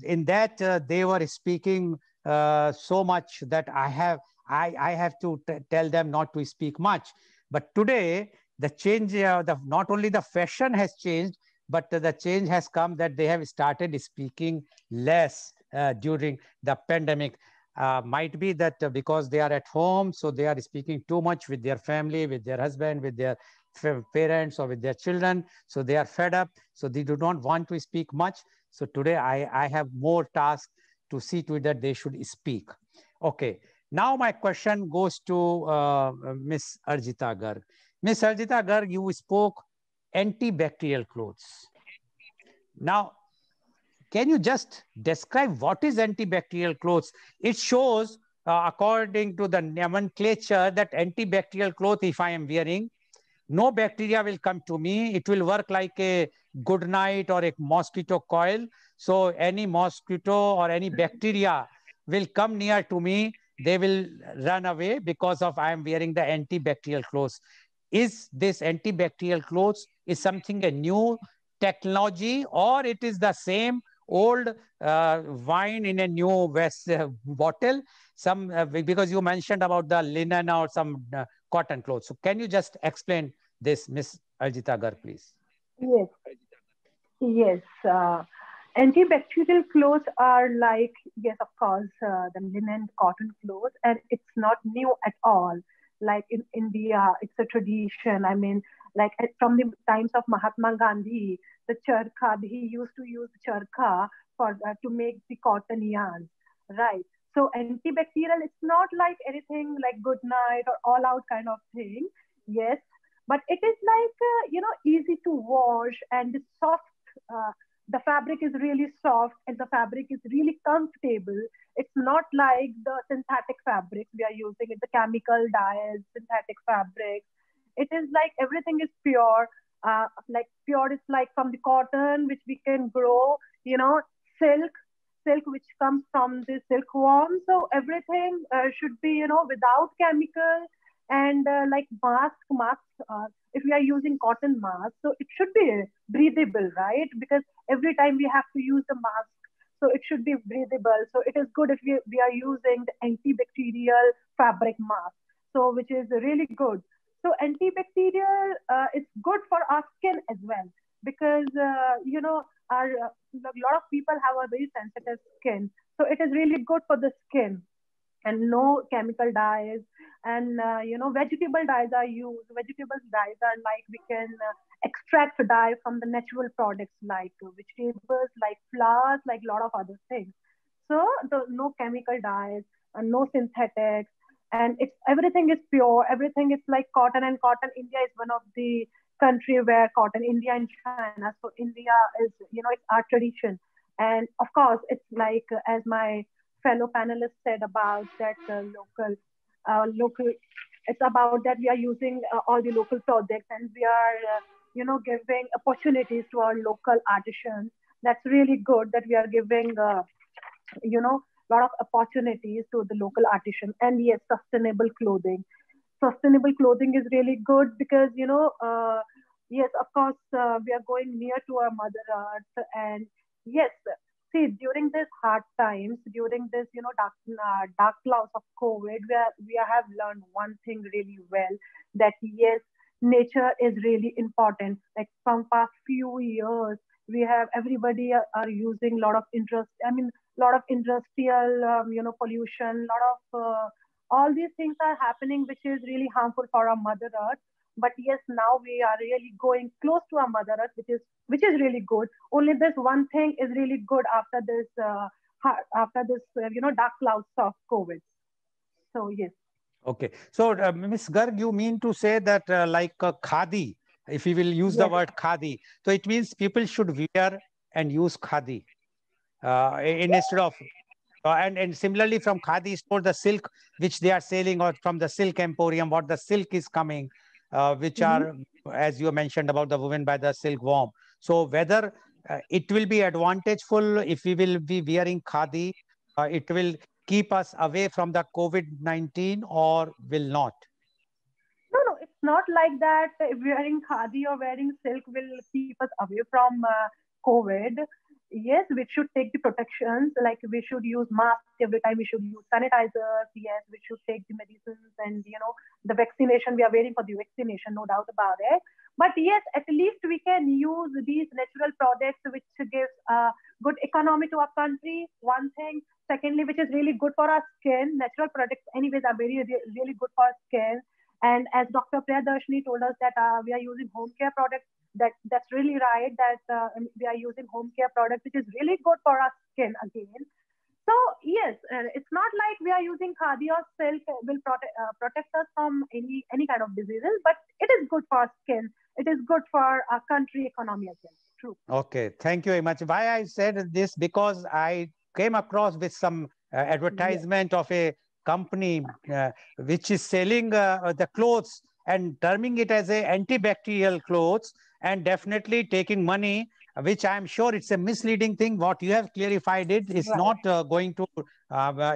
A: in that they were speaking so much that I have to tell them not to speak much. But today, the change, not only the fashion has changed, but the change has come that they have started speaking less during the pandemic. Might be that because they are at home, so they are speaking too much with their family, with their husband, with their parents, or with their children. So they are fed up. So they do not want to speak much. So today I have more tasks to see to it that they should speak. Okay. Now my question goes to Ms. Arjita Garg. Ms. Arjita Garg, you spoke antibacterial clothes. Now, can you just describe what is antibacterial clothes? It shows, according to the nomenclature, that antibacterial cloth, if I am wearing, no bacteria will come to me. It will work like a good night or a mosquito coil. So any mosquito or any bacteria will come near to me. They will run away because of I am wearing the antibacterial clothes. Is this antibacterial clothes is something a new technology, or it is the same old wine in a new bottle? Because you mentioned about the linen or some cotton clothes. So can you just explain this, Ms. Arjita Garg, please?
B: Yes. Yes. Antibacterial clothes are like, yes, of course, the linen cotton clothes, and it's not new at all. Like in India, it's a tradition. I mean, like from the times of Mahatma Gandhi, the charkha, he used to use charkha for to make the cotton yarn, right? So antibacterial, it's not like anything like good night or all out kind of thing. Yes, but it is like easy to wash and soft. The fabric is really soft and the fabric is really comfortable. It's not like the synthetic fabrics we are using, the chemical dyes, synthetic fabrics. It is like everything is pure. Like pure is like from the cotton, which we can grow, silk which comes from the silkworm. So everything should be, without chemical. And like masks, if we are using cotton masks, so it should be breathable, right? Because every time we have to use the mask, so it should be breathable. So it is good if we are using the antibacterial fabric mask, so which is really good. So antibacterial is good for our skin as well, because a lot of people have a very sensitive skin, so it is really good for the skin. And no chemical dyes, and vegetable dyes are used. Vegetable dyes are like we can extract dye from the natural products like vegetables, like flowers, like a lot of other things. So no chemical dyes and no synthetics, and it's everything is pure. Everything is like cotton, and cotton. India is one of the country where cotton. India and China. So India is it's our tradition, and of course it's like as my fellow panelists said about that local. It's about that we are using all the local projects, and we are giving opportunities to our local artisans. That's really good that we are giving a lot of opportunities to the local artisan. And yes, sustainable clothing is really good because yes, of course, we are going near to our mother earth. And yes, see, during this hard times, during this, dark clouds of COVID, we have learned one thing really well, that yes, nature is really important. Like from past few years, we have everybody are using a lot of interest. I mean, lot of industrial, pollution, lot of all these things are happening, which is really harmful for our Mother Earth. But yes, now we are really going close to our Mother Earth, which is really good. Only this one thing is really good after this dark clouds of COVID. So yes.
A: Okay. So, Ms. Garg, you mean to say that like khadi, if we will use the
B: Yes.
A: word khadi, so it means people should wear and use khadi instead of, and similarly from khadi store, the silk which they are selling, or from the silk emporium, what the silk is coming, which
B: Mm-hmm.
A: are, as you mentioned about the woven by the silkworm. So whether it will be advantageful if we will be wearing khadi, it will keep us away from the COVID-19 or will not?
B: No, no, it's not like that. Wearing khadi or wearing silk will keep us away from COVID. Yes, we should take the protections. Like we should use masks every time. We should use sanitizers. Yes, we should take the medicines and the vaccination. We are waiting for the vaccination, no doubt about it. But yes, at least we can use these natural products, which gives good economy to our country. One thing. Secondly, which is really good for our skin. Natural products, anyways, are really good for our skin. And as Dr. Priyadarshini told us that we are using home care products, that's really right. That we are using home care products, which is really good for our skin again. So yes, it's not like we are using khadi or silk will protect us from any kind of diseases, but it is good for our skin. It is good for our country economy again. True.
A: Okay, thank you very much. Why I said this, because I came across with some
B: Yes.
A: advertisement of a company which is selling the clothes and terming it as a antibacterial clothes, and definitely taking money, which I am sure it's a misleading thing. What you have clarified, it is
B: Right.
A: not going to,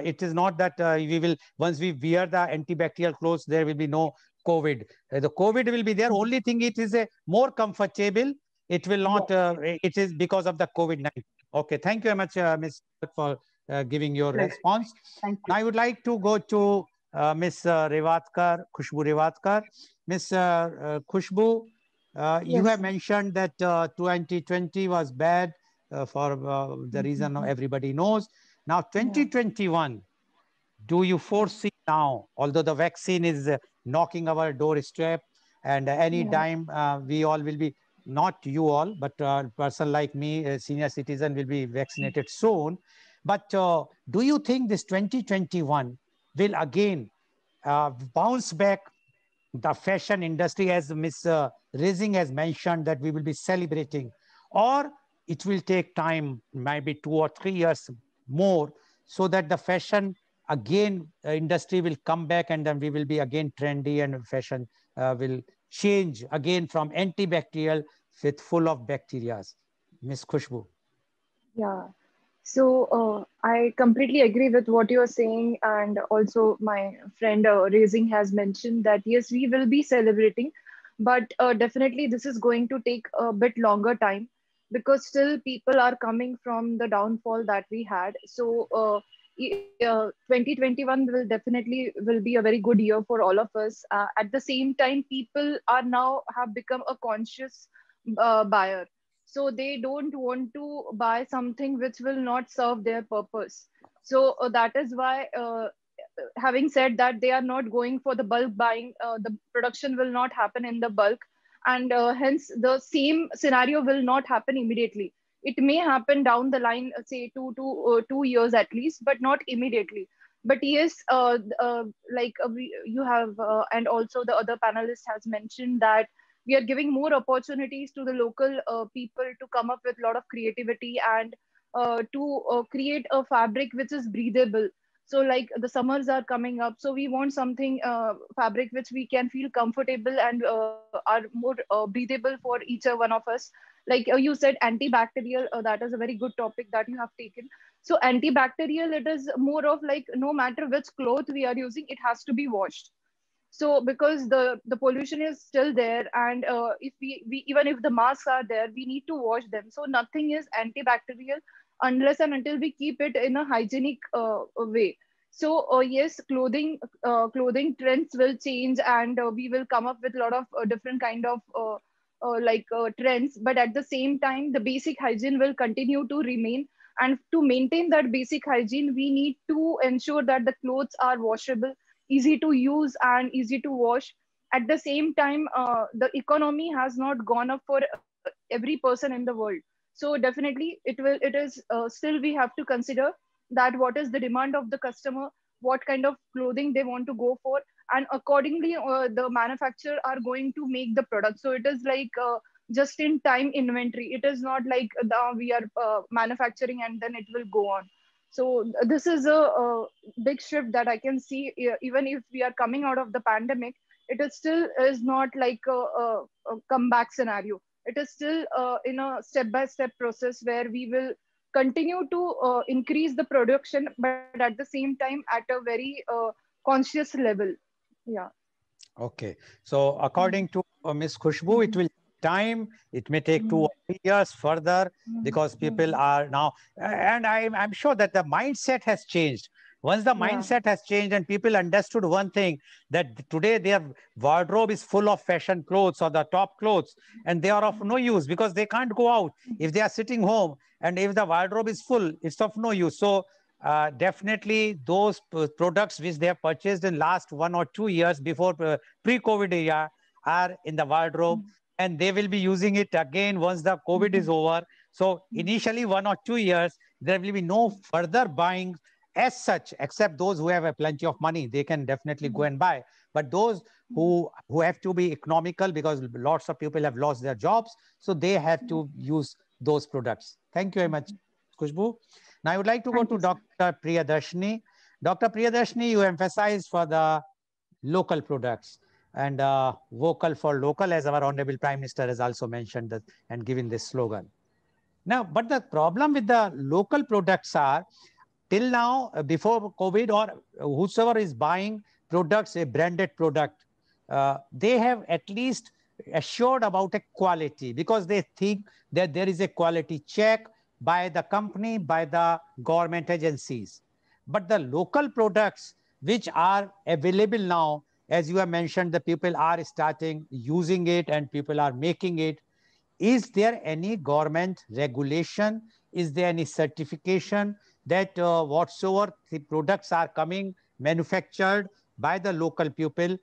A: it is not that we will, once we wear the antibacterial clothes, there will be no COVID. The COVID will be there.
B: Mhm.
A: Only thing, it is a more comfortable. It will not,
B: Yes.
A: it is because of the COVID-19. Okay, thank you very much, Ms. for giving your
B: Pleasure.
A: response.
B: Thank
A: Now
B: you.
A: I would like to go to Ms. Revatkar, Khushbu Revatkar. Ms. Khushbu, you have
C: Yes.
A: mentioned that 2020 was bad for the reason
C: Mhm.
A: everybody knows. Now,
C: Yeah.
A: 2021, do you foresee now, although the vaccine is knocking our doorstep, and any
C: Yeah.
A: time we all will be, not you all, but a person like me, a senior citizen, will be vaccinated soon. But do you think this 2021 will again bounce back the fashion industry, as Ms. Rising has mentioned, that we will be celebrating, or it will take time, maybe 2 or 3 years more, so that the fashion again industry will come back, and then we will be again trendy, and fashion will change again from antibacterial with full of bacteria. Ms. Khushbu.
C: Yeah. So I completely agree with what you're saying, and also my friend Raising has mentioned that yes, we will be celebrating, but definitely this is going to take a bit longer time because still people are coming from the downfall that we had. So 2021 will definitely will be a very good year for all of us. At the same time, people are now have become a conscious buyer, so they don't want to buy something which will not serve their purpose. So that is why having said that, they are not going for the bulk buying. The production will not happen in the bulk, and hence the same scenario will not happen immediately. It may happen down the line, say 2 years at least, but not immediately. But yes, you have and also the other panelist has mentioned that we are giving more opportunities to the local people to come up with a lot of creativity and to create a fabric which is breathable. So like the summers are coming up, so we want something fabric which we can feel comfortable and are more breathable for each one of us. Like you said, antibacterial, that is a very good topic that you have taken. So antibacterial, it is more of like no matter which cloth we are using, it has to be washed. So because the pollution is still there, and if we even if the masks are there, we need to wash them. So nothing is antibacterial unless and until we keep it in a hygienic way. So yes, clothing trends will change, and we will come up with a lot of different kind of trends. But at the same time, the basic hygiene will continue to remain. And to maintain that basic hygiene, we need to ensure that the clothes are washable, easy to use, and easy to wash. At the same time, the economy has not gone up for every person in the world. So definitely it is still we have to consider that what is the demand of the customer, what kind of clothing they want to go for, and accordingly the manufacturer are going to make the product. So it is like just in time inventory. It is not like we are manufacturing and then it will go on. So this is a big shift that I can see. Even if we are coming out of the pandemic, it is still is not like a comeback scenario. It is still in a step by step process where we will continue to increase the production, but at the same time at a very conscious level. Yeah.
A: Okay. So according to Ms. Khushbu, it will take time. It may take 2 or 3 years further because people are now, and I'm sure that the mindset has changed. Once the
C: Yeah.
A: mindset has changed and people understood one thing, that today their wardrobe is full of fashion clothes or the top clothes, and they are of no use because they can't go out. If they are sitting home and if the wardrobe is full, it's of no use. So definitely those products which they have purchased in last 1 or 2 years before pre-COVID era are in the wardrobe, and they will be using it again once the COVID is over. So initially 1 or 2 years, there will be no further buying as such, except those who have a plenty of money, they can definitely go and buy. But those who have to be economical, because lots of people have lost their jobs, so they have to use those products. Thank you very much, Khushbu. Now I would like to go
C: Thank
A: to
C: you, sir.
A: Dr. Priyadarshini. Dr. Priyadarshini, you emphasize for the local products and vocal for local, as our Honorable Prime Minister has also mentioned that and given this slogan. Now, but the problem with the local products are, till now, before COVID, or whosoever is buying products, a branded product, they have at least assured about a quality because they think that there is a quality check by the company, by the government agencies. But the local products which are available now, as you have mentioned, the people are starting using it and people are making it. Is there any government regulation? Is there any certification that whatsoever the products are coming manufactured by the local people,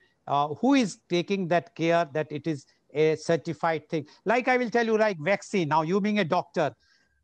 A: who is taking that care that it is a certified thing? Like I will tell you, like vaccine. Now, you being a doctor,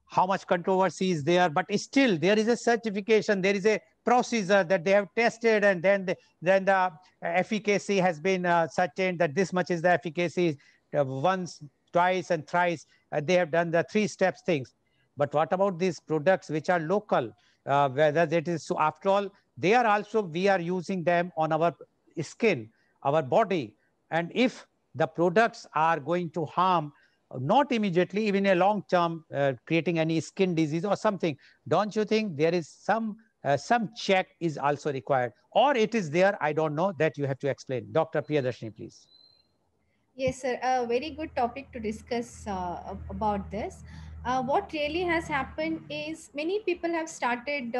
A: how much controversy is there, but still there is a certification, there is a procedure that they have tested, and then the efficacy has been certain that this much is the efficacy. Once, twice, and thrice, they have done the 3 steps things. But what about these products which are local? Whether it is, so after all, they are also, we are using them on our skin, our body. And if the products are going to harm, not immediately, even a long term, creating any skin disease or something, don't you think there is some check is also required, or it is there? I don't know, that you have to explain. Dr. Priyadarshini, please.
D: Yes, sir. A very good topic to discuss about this. What really has happened is many people have started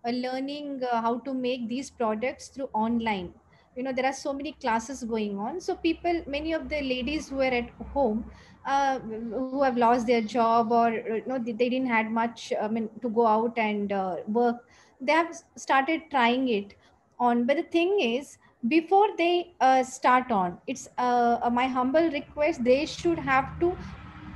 D: learning how to make these products through online. You know, there are so many classes going on. So people, many of the ladies who are at home, who have lost their job, or they didn't had much, I mean, to go out and work, they have started trying it on. But the thing is, before they start on, it's my humble request, they should have to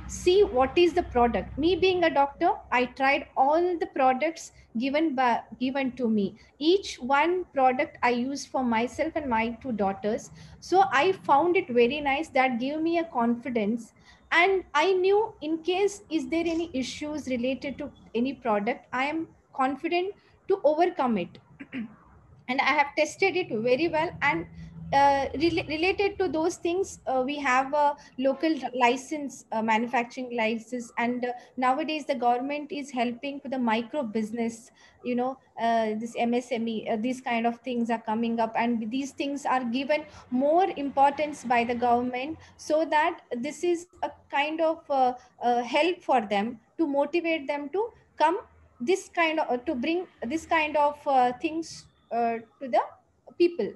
D: see what is the product. Me being a doctor, I tried all the products given to me. Each one product I use for myself and my 2 daughters. So I found it very nice, that gave me a confidence. And I knew, in case is there any issues related to any product, I am confident to overcome it. And I have tested it very well. And related to those things, we have a local license, manufacturing license. And nowadays the government is helping for the micro business. This MSME, these kind of things are coming up, and these things are given more importance by the government, so that this is a kind of help for them, to motivate them to come this kind of to bring this kind of things to the people,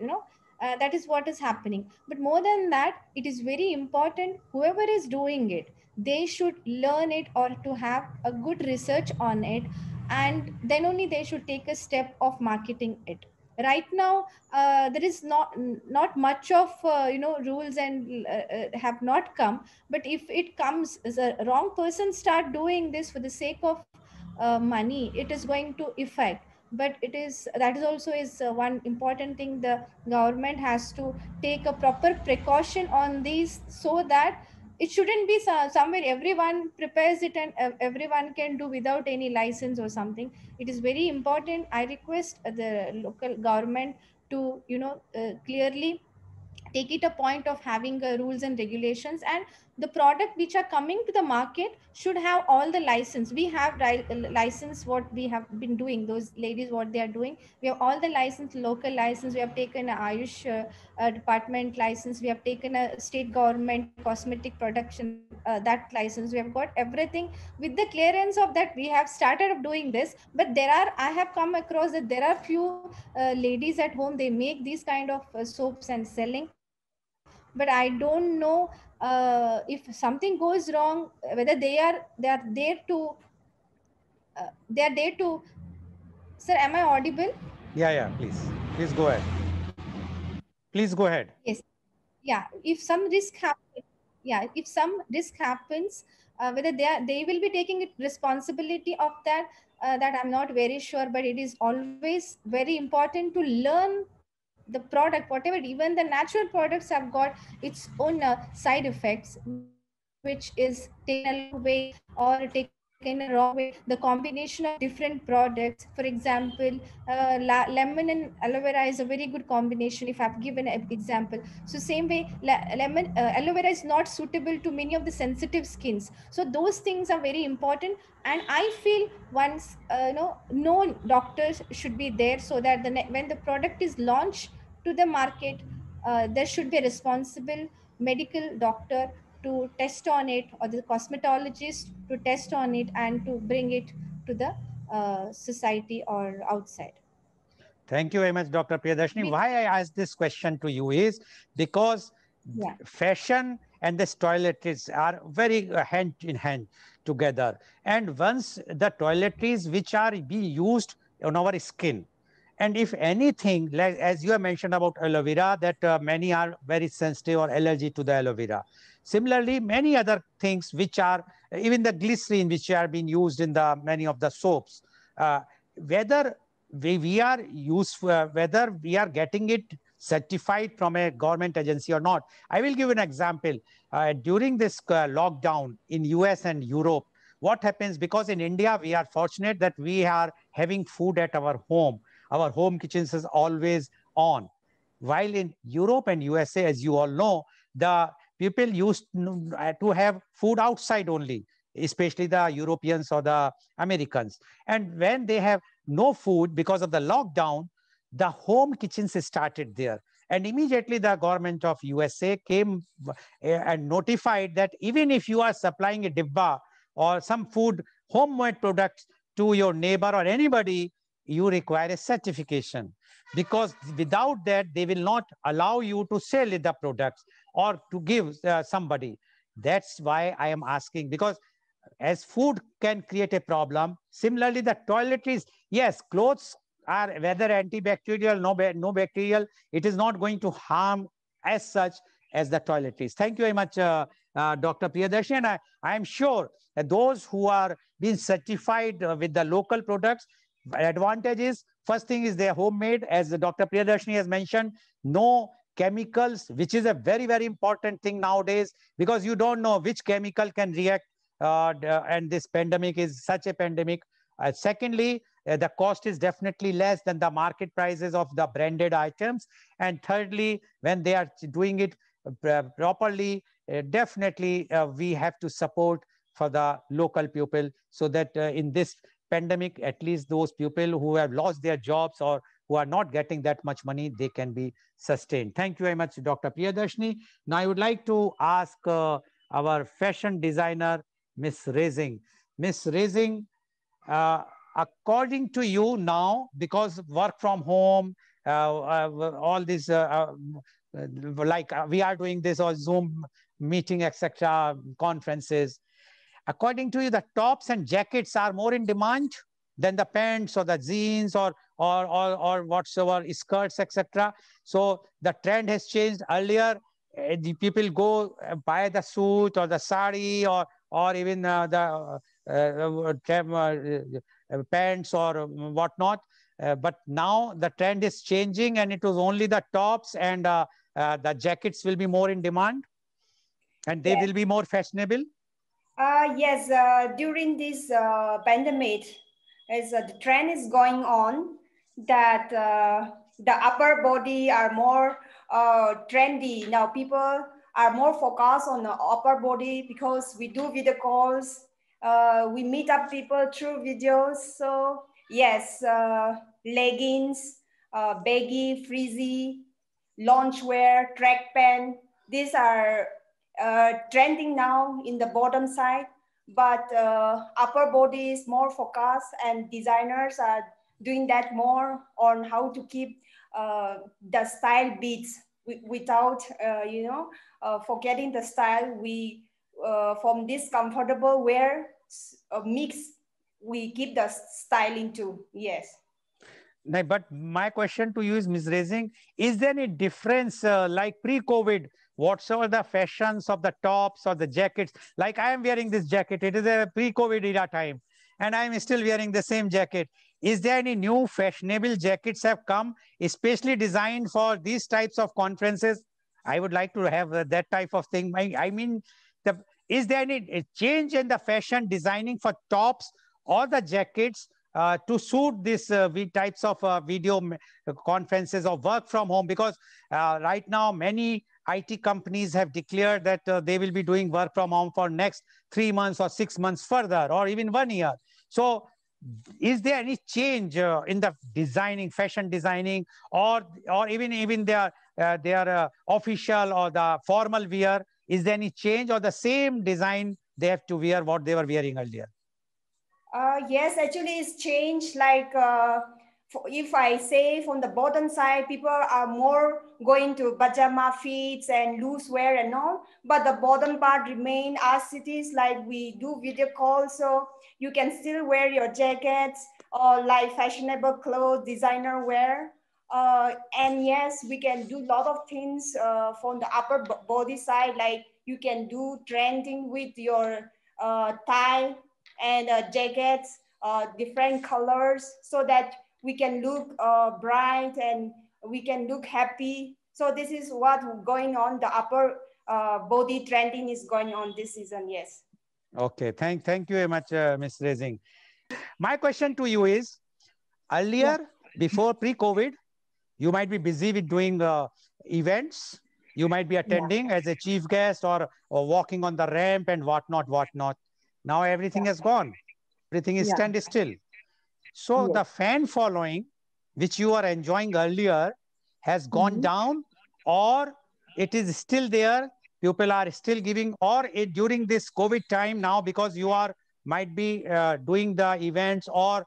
D: that is what is happening. But more than that, it is very important, whoever is doing it, they should learn it or to have a good research on it, and then only they should take a step of marketing it. Right now, there is not much of rules and have not come. But if it comes as a wrong person start doing this for the sake of money, it is going to affect. But that is also is one important thing, the government has to take a proper precaution on these, so that it shouldn't be somewhere everyone prepares it and everyone can do without any license or something. It is very important. I request the local government to clearly take it a point of having rules and regulations, and the product which are coming to the market should have all the license. We have license, what we have been doing, those ladies what they are doing, we have all the license, local license, we have taken a Ayush department license, we have taken a state government cosmetic production that license, we have got everything. With the clearance of that, we have started of doing this. But I have come across that there are few ladies at home, they make these kind of soaps and selling. But I don't know if something goes wrong, whether they are there to they are there to. Sir, am I audible?
A: Yeah, please go ahead. Please go ahead.
D: Yes. Yeah, if some risk happens, if some risk happens, whether they will be taking it responsibility of that, that I'm not very sure. But it is always very important to learn the product, whatever, even the natural products have got its own side effects, which is taken a long way or taken a wrong way. The combination of different products, for example, lemon and aloe vera is a very good combination, if I've given an example. So same way, aloe vera is not suitable to many of the sensitive skins. So those things are very important. And I feel once known doctors should be there, so that when the product is launched to the market, there should be a responsible medical doctor to test on it, or the cosmetologist to test on it and to bring it to the society or outside.
A: Thank you very much, Dr. Priyadarshini. Why I asked this question to you is because fashion and this toiletries are very hand in hand together. And once the toiletries which are being used on our skin, and if anything, like as you have mentioned about aloe vera, that many are very sensitive or allergic to the aloe vera. Similarly, many other things which are, even the glycerin which are being used in the many of the soaps, whether we are whether we are getting it certified from a government agency or not. I will give an example. During this lockdown in US and Europe, what happens, because in India, we are fortunate that we are having food at our home. Our home kitchens is always on. While in Europe and USA, as you all know, the people used to have food outside only, especially the Europeans or the Americans. And when they have no food because of the lockdown, the home kitchens started there. And immediately the government of USA came and notified that even if you are supplying a dibba or some food, homemade products to your neighbor or anybody, you require a certification, because without that, they will not allow you to sell the products or to give somebody. That's why I am asking, because as food can create a problem, similarly, the toiletries, yes, clothes are whether antibacterial, no bacterial, it is not going to harm as such as the toiletries. Thank you very much, Dr. Priyadarshini. And I am sure that those who are being certified with the local products, advantage is, first thing is they are homemade, as Dr. Priyadarshini has mentioned, no chemicals, which is a very, very important thing nowadays, because you don't know which chemical can react, and this pandemic is such a pandemic. Secondly, the cost is definitely less than the market prices of the branded items. And thirdly, when they are doing it properly, definitely we have to support for the local people, so that in this pandemic, at least those people who have lost their jobs or who are not getting that much money, they can be sustained. Thank you very much, Dr. Priyadarshini. Now I would like to ask our fashion designer, Miss Raising. Miss Raising, according to you now, because work from home, all this, like we are doing this or Zoom meeting, etc., conferences. According to you, the tops and jackets are more in demand than the pants or the jeans or whatsoever, skirts, etc. So the trend has changed. Earlier, the people go buy the suit or the sari or even pants or whatnot. But now the trend is changing, and it was only the tops and the jackets will be more in demand, and they will be more fashionable.
E: Yes, during this pandemic, as the trend is going on, that the upper body are more trendy. Now people are more focused on the upper body because we do video calls, we meet up people through videos. So yes, leggings, baggy, frizzy, loungewear, track pant, these are trending now in the bottom side, but upper body is more focused, and designers are doing that more on how to keep the style beats without forgetting the style. We from this comfortable wear mix, we keep the styling too. Yes.
A: But my question to you is, Ms. Raising, is there any difference like pre-COVID, whatsoever the fashions of the tops or the jackets? Like I am wearing this jacket, it is a pre-COVID era time, and I am still wearing the same jacket. Is there any new fashionable jackets have come, especially designed for these types of conferences? I would like to have that type of thing. I mean, is there any change in the fashion designing for tops or the jackets to suit this types of video conferences or work from home? Because right now many IT companies have declared that they will be doing work from home for next 3 months or 6 months further, or even 1 year. So is there any change in the designing, fashion designing, or even their official or the formal wear? Is there any change, or the same design they have to wear what they were wearing earlier?
E: Yes, actually it's changed. Like if I say from the bottom side, people are more going to pajama fits and loose wear and all, but the bottom part remain as it is. Like we do video calls, so you can still wear your jackets or like fashionable clothes, designer wear. And yes, we can do a lot of things from the upper body side. Like you can do trending with your tie and jackets, different colors, so that we can look bright and we can look happy. So this is what going on. The upper body trending is going on this season. Yes.
A: Okay, thank you very much, Ms. Raising. My question to you is, earlier, before pre-COVID, you might be busy with doing events. You might be attending as a chief guest or walking on the ramp and whatnot. Now everything has gone. Everything is stand still. So the fan following, which you are enjoying earlier, has gone down, or it is still there. People are still giving, or during this COVID time now, because you are might be doing the events or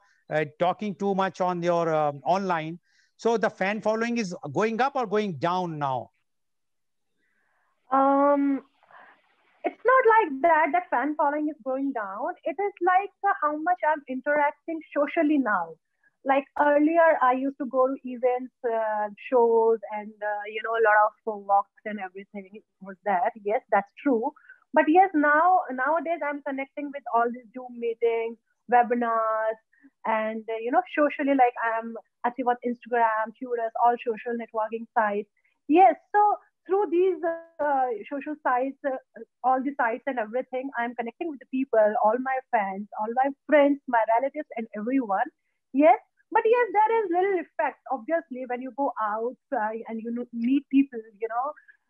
A: talking too much on your online. So the fan following is going up or going down now?
B: It's not like that fan following is going down. It is like how much I'm interacting socially now. Like earlier, I used to go to events, shows, and a lot of walks and everything was there. Yes, that's true. But yes, nowadays I'm connecting with all these Zoom meetings, webinars, and socially, like I'm active on Instagram, Twitter, all social networking sites. Yes, so through these social sites, all the sites and everything, I'm connecting with the people, all my fans, all my friends, my relatives, and everyone. Yes, but yes, there is little effect, obviously, when you go out and you meet people,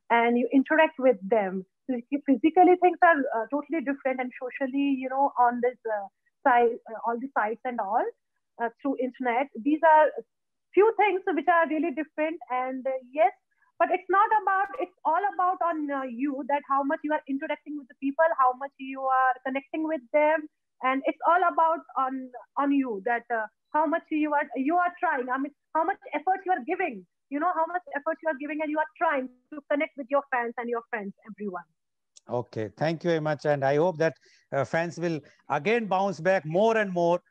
B: and you interact with them. Physically, things are totally different, and socially, on this site, all the sites and all through internet, these are few things which are really different. And yes, but it's not about, it's all about on you, that how much you are interacting with the people, how much you are connecting with them, and it's all about on you that how much you are trying. I mean, how much effort you are giving. You know how much effort you are giving, and you are trying to connect with your fans and your friends, everyone.
A: Okay, thank you very much. And I hope that fans will again bounce back more and more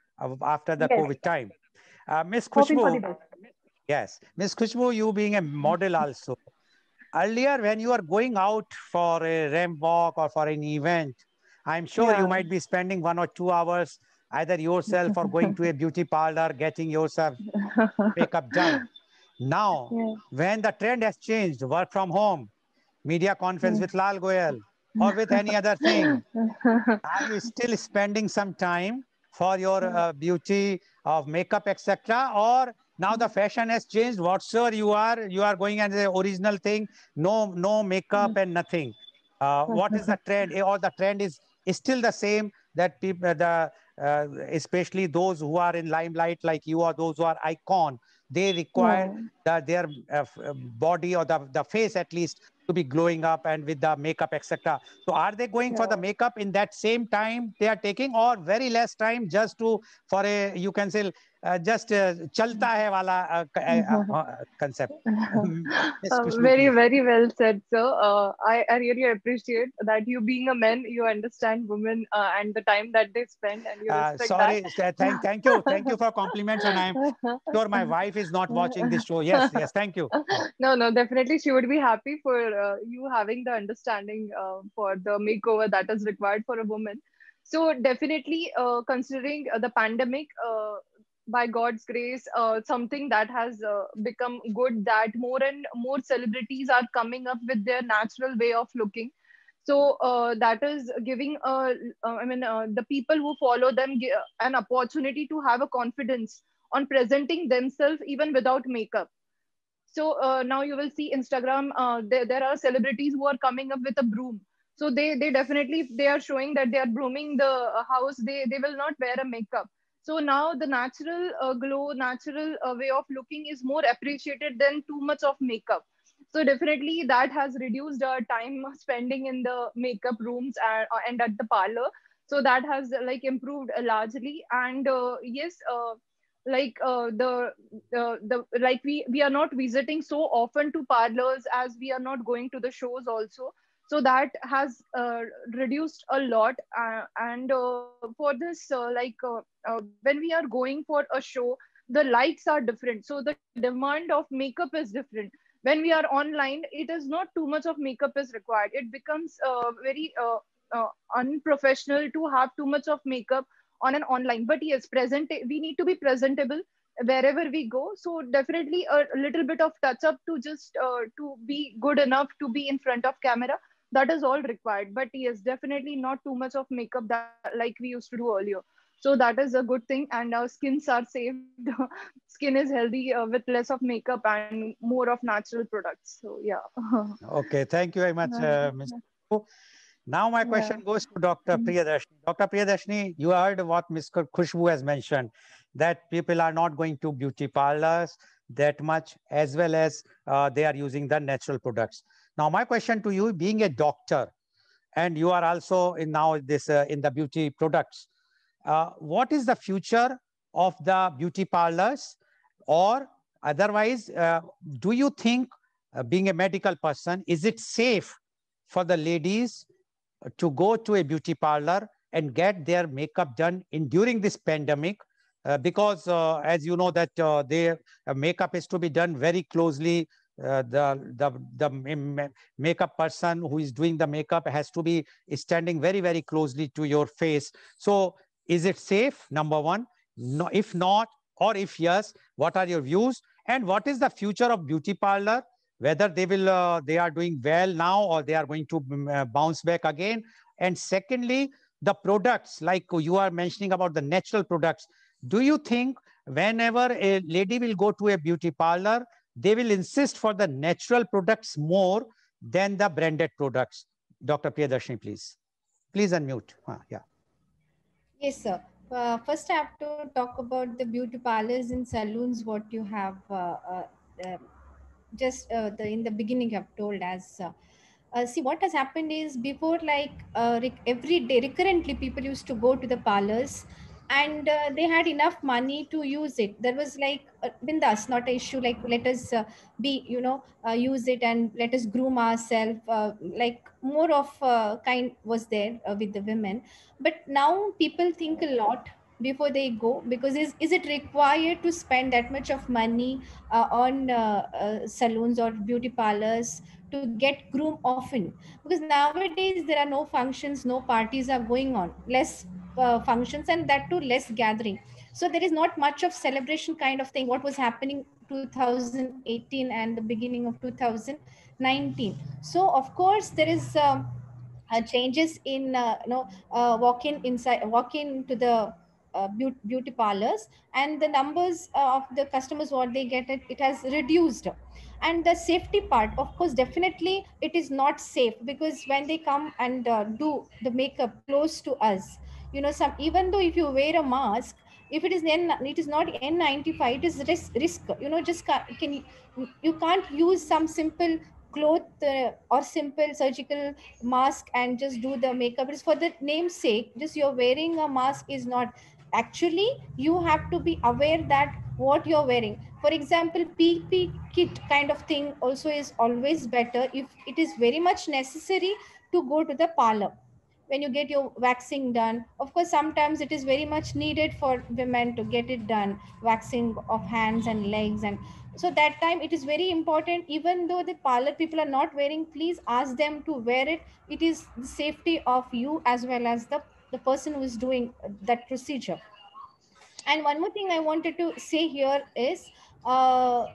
A: after the
B: Yes,
A: COVID time. Miss
B: hoping for the
A: Khushbu,
B: best.
A: yes, Miss Khushbu, you being a model also. Earlier, when you are going out for a ramp walk or for an event, I'm sure you
B: Yeah.
A: might be spending 1 or 2 hours either yourself or going to a beauty parlor, getting yourself makeup done. Now,
C: Yeah.
A: when the trend has changed, work from home, media conference
C: Yeah.
A: with Lal Goyal, or with any other thing, are you still spending some time for your beauty of makeup, etc.? Or now the fashion has changed? Whatsoever you are going as the original thing, no makeup and nothing. What is the trend? Or the trend is still the same that people, especially those who are in limelight like you or those who are icon, they require
C: Yeah.
A: that their body or the face at least to be glowing up and with the makeup, etc. So are they going for the
C: Yeah.
A: makeup in that same time they are taking, or very less time just to for a you can say just chalta hai wala concept? Miss Khushbu,
C: Very,
A: please.
C: very well said, sir. I really appreciate that you being a man, you understand women and the time that they spend, and you respect that.
A: Sorry, thank you for compliments, and I'm sure my wife is not watching this show. Yes, yes, thank you.
C: No, no, definitely she would be happy for you having the understanding for the makeover that is required for a woman. So definitely, considering the pandemic, by God's grace, something that has become good, that more and more celebrities are coming up with their natural way of looking. So that is giving the people who follow them an opportunity to have a confidence on presenting themselves even without makeup. So now you will see Instagram. There are celebrities who are coming up with a broom. So they definitely, if they are showing that they are brooming the house, they will not wear a makeup. So now the natural glow, natural way of looking is more appreciated than too much of makeup. So definitely that has reduced our time spending in the makeup rooms and at the parlor. So that has like improved largely. And yes, like the like we are not visiting so often to parlors, as we are not going to the shows also. So that has reduced a lot, and for this when we are going for a show, the lights are different, so the demand of makeup is different. When we are online, it is not too much of makeup is required. It becomes very unprofessional to have too much of makeup on an online. But yes, present, we need to be presentable wherever we go. So definitely a little bit of touch up to just to be good enough to be in front of camera, that is all required. But yes, definitely not too much of makeup that like we used to do earlier. So that is a good thing, and our skins are saved. Skin is healthy with less of makeup and more of natural products. So yeah.
A: Okay, thank you very much, Mr. Khushbu. Now my
C: Yeah.
A: question goes to Dr. Priyadarshini. Dr. Priyadarshini, you heard what Mr. Khushbu has mentioned, that people are not going to beauty parlors that much, as well as they are using the natural products. Now my question to you, being a doctor, and you are also in now this in the beauty products, what is the future of the beauty parlors? Or otherwise, do you think, being a medical person, is it safe for the ladies to go to a beauty parlor and get their makeup done in during this pandemic? Because as you know that their makeup is to be done very closely. The makeup person who is doing the makeup has to be standing very, very closely to your face. So is it safe? Number one. No, if not, or if yes, what are your views? And what is the future of beauty parlor? Whether they are doing well now, or they are going to bounce back again. And secondly, the products, like you are mentioning about the natural products, do you think whenever a lady will go to a beauty parlor, they will insist for the natural products more than the branded products? Dr. Priyadarshini, please unmute. Yeah.
D: Yes, sir. First, I have to talk about the beauty parlors and saloons. What you have just in the beginning, you have told us. See, what has happened is before, like every day, recurrently, people used to go to the parlors, and they had enough money to use it. There was like bindas, not an issue. Like, let us use it and let us groom ourselves. Like, more of kind was there with the women. But now people think a lot before they go, because is it required to spend that much of money on saloons or beauty parlors to get groom often? Because nowadays there are no functions, no parties are going on, less functions, and that too less gathering. So there is not much of celebration kind of thing what was happening 2018 and the beginning of 2019. So of course there is changes in walk in to the beauty parlors, and the numbers of the customers what they get, it has reduced. And the safety part, of course, definitely it is not safe, because when they come and do the makeup close to us, some, even though if you wear a mask, if it is not N95, it is risk, just you can't use some simple cloth or simple surgical mask and just do the makeup. It's for the name's sake, just you're wearing a mask is not, actually you have to be aware that what you're wearing. For example, PP kit kind of thing also is always better if it is very much necessary to go to the parlor when you get your waxing done. Of course, sometimes it is very much needed for women to get it done, waxing of hands and legs. And so that time it is very important, even though the parlor people are not wearing, please ask them to wear it. It is the safety of you as well as the person who is doing that procedure. And one more thing I wanted to say here is, uh,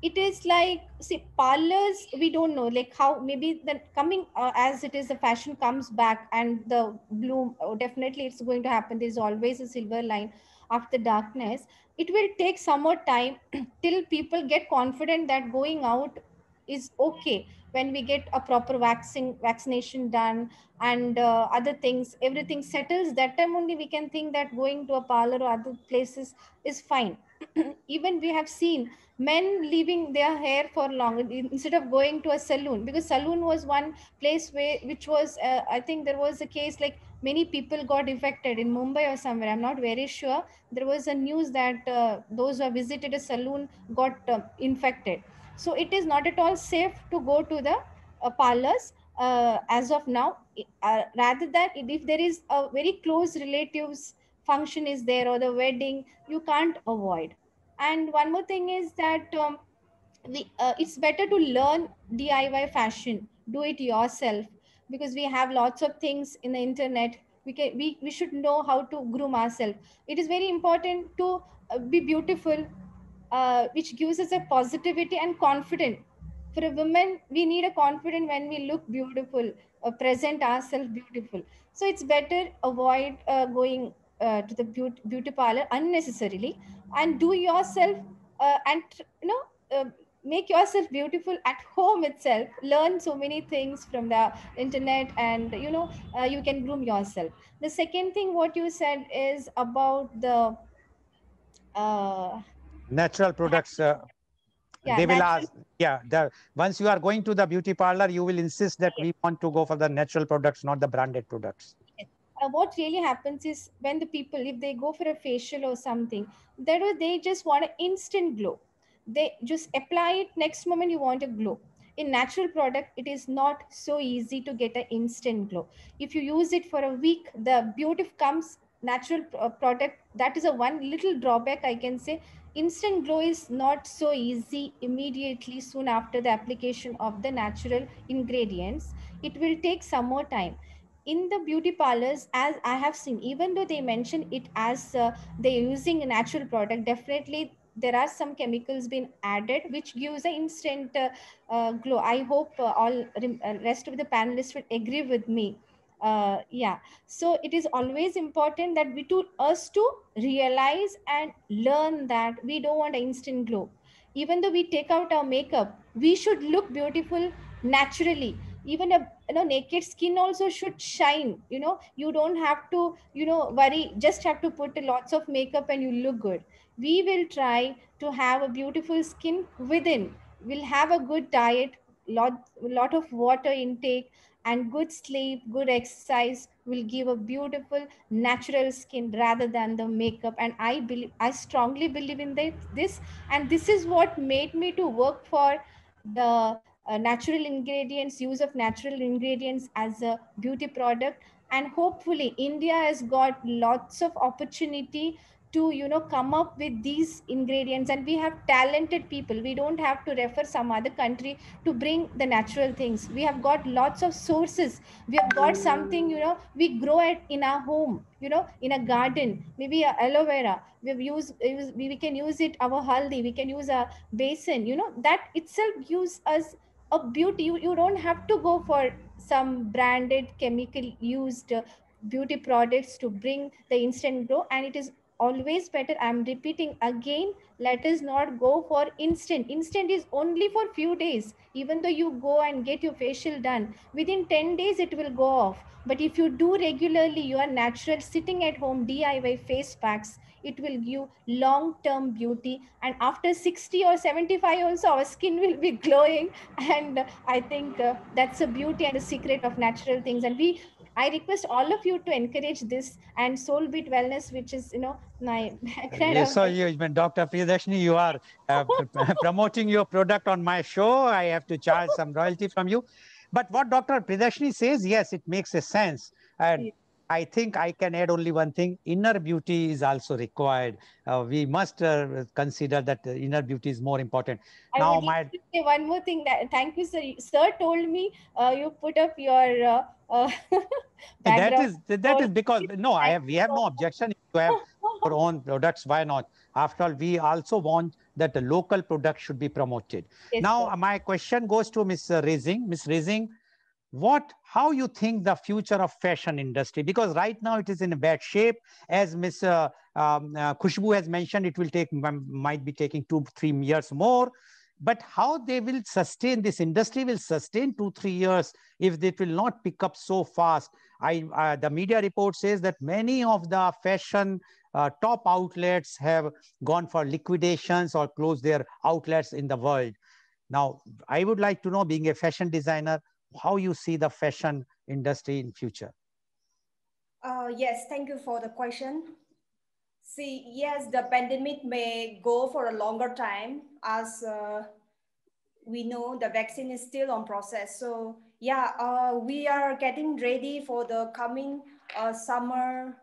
D: it is like, see, parlors, we don't know like how, maybe the coming as it is, the fashion comes back and the bloom, definitely it's going to happen. There's always a silver line after darkness. It will take some more time till people get confident that going out is okay. When we get a proper vaccination done, and other things, everything settles, that time only we can think that going to a parlor or other places is fine. Even we have seen men leaving their hair for long instead of going to a saloon, because saloon was one place where, which was I think there was a case like many people got infected in Mumbai or somewhere, I'm not very sure. There was a news that those who have visited a saloon got infected. So it is not at all safe to go to the parlors as of now. Rather than, if there is a very close relatives function is there, or the wedding, you can't avoid. And one more thing is that it's better to learn DIY fashion, do it yourself, because we have lots of things in the internet. We should know how to groom ourselves. It is very important to be beautiful, which gives us a positivity and confidence. For a woman, we need a confidence when we look beautiful, present ourselves beautiful. So it's better avoid going to the beauty parlor unnecessarily, and do yourself, and make yourself beautiful at home itself. Learn so many things from the internet, and you can groom yourself. The second thing what you said is about the uh,
A: Natural products.
D: yeah,
A: They will
D: natural.
A: ask, yeah, once you are going to the beauty parlor, you will insist that we want to go for the natural products, not the branded products.
D: Yes. What really happens is, when the people, if they go for a facial or something, they just want an instant glow. They just apply it, next moment you want a glow. In natural product, it is not so easy to get an instant glow. If you use it for a week, the beauty comes. Natural product, that is a one little drawback I can say. Instant glow is not so easy immediately soon after the application of the natural ingredients. It will take some more time. In the beauty parlors, as I have seen, even though they mention it as they're using a natural product, definitely there are some chemicals being added which gives an instant glow. I hope all rest of the panelists will agree with me. Yeah, so it is always important that we to us to realize and learn that we don't want an instant glow. Even though we take out our makeup, we should look beautiful naturally. Even a naked skin also should shine. You don't have to worry, just have to put lots of makeup and you look good. We will try to have a beautiful skin within. We'll have a good diet, lot of water intake and good sleep, good exercise will give a beautiful natural skin rather than the makeup. And I strongly believe in this, and this is what made me to work for the natural ingredients, use of natural ingredients as a beauty product. And hopefully India has got lots of opportunity to come up with these ingredients, and we have talented people. We don't have to refer some other country to bring the natural things. We have got lots of sources. We have got something, we grow it in our home, in a garden, maybe a aloe vera. We can use it, our haldi, we can use a basin, that itself gives us a beauty. You don't have to go for some branded chemical used beauty products to bring the instant glow. And it is always better, I'm repeating again, let us not go for instant is only for few days. Even though you go and get your facial done, within 10 days it will go off. But if you do regularly your natural sitting at home DIY face packs, it will give long term beauty. And after 60 or 75 also our skin will be glowing. And I think that's a beauty and a secret of natural things. And I request all of you to encourage this, and Soulbit Wellness, which is, my background.
A: Yes, so you, Dr. Priyadarshini, you are promoting your product on my show. I have to charge some royalty from you. But what Dr. Priyadarshini says, yes, it makes a sense. And I think I can add only one thing. Inner beauty is also required. We must consider that inner beauty is more important.
D: I would like to say one more thing. That thank you, sir. Sir told me you put up your background.
A: That is because we have no objection. If you have your own products, why not? After all, we also want that the local product should be promoted.
D: Yes,
A: now,
D: sir.
A: My question goes to Ms. Rising. Ms. Rising, how you think the future of fashion industry? Because right now it is in a bad shape. As Ms. Khushbu has mentioned, it will might be taking 2-3 years more. But how they will sustain, this industry will sustain 2-3 years if they will not pick up so fast. The media report says that many of the fashion top outlets have gone for liquidations or closed their outlets in the world. Now, I would like to know, being a fashion designer, how you see the fashion industry in future.
E: Yes, thank you for the question. See, yes, the pandemic may go for a longer time, as we know the vaccine is still on process. So yeah, we are getting ready for the coming summer,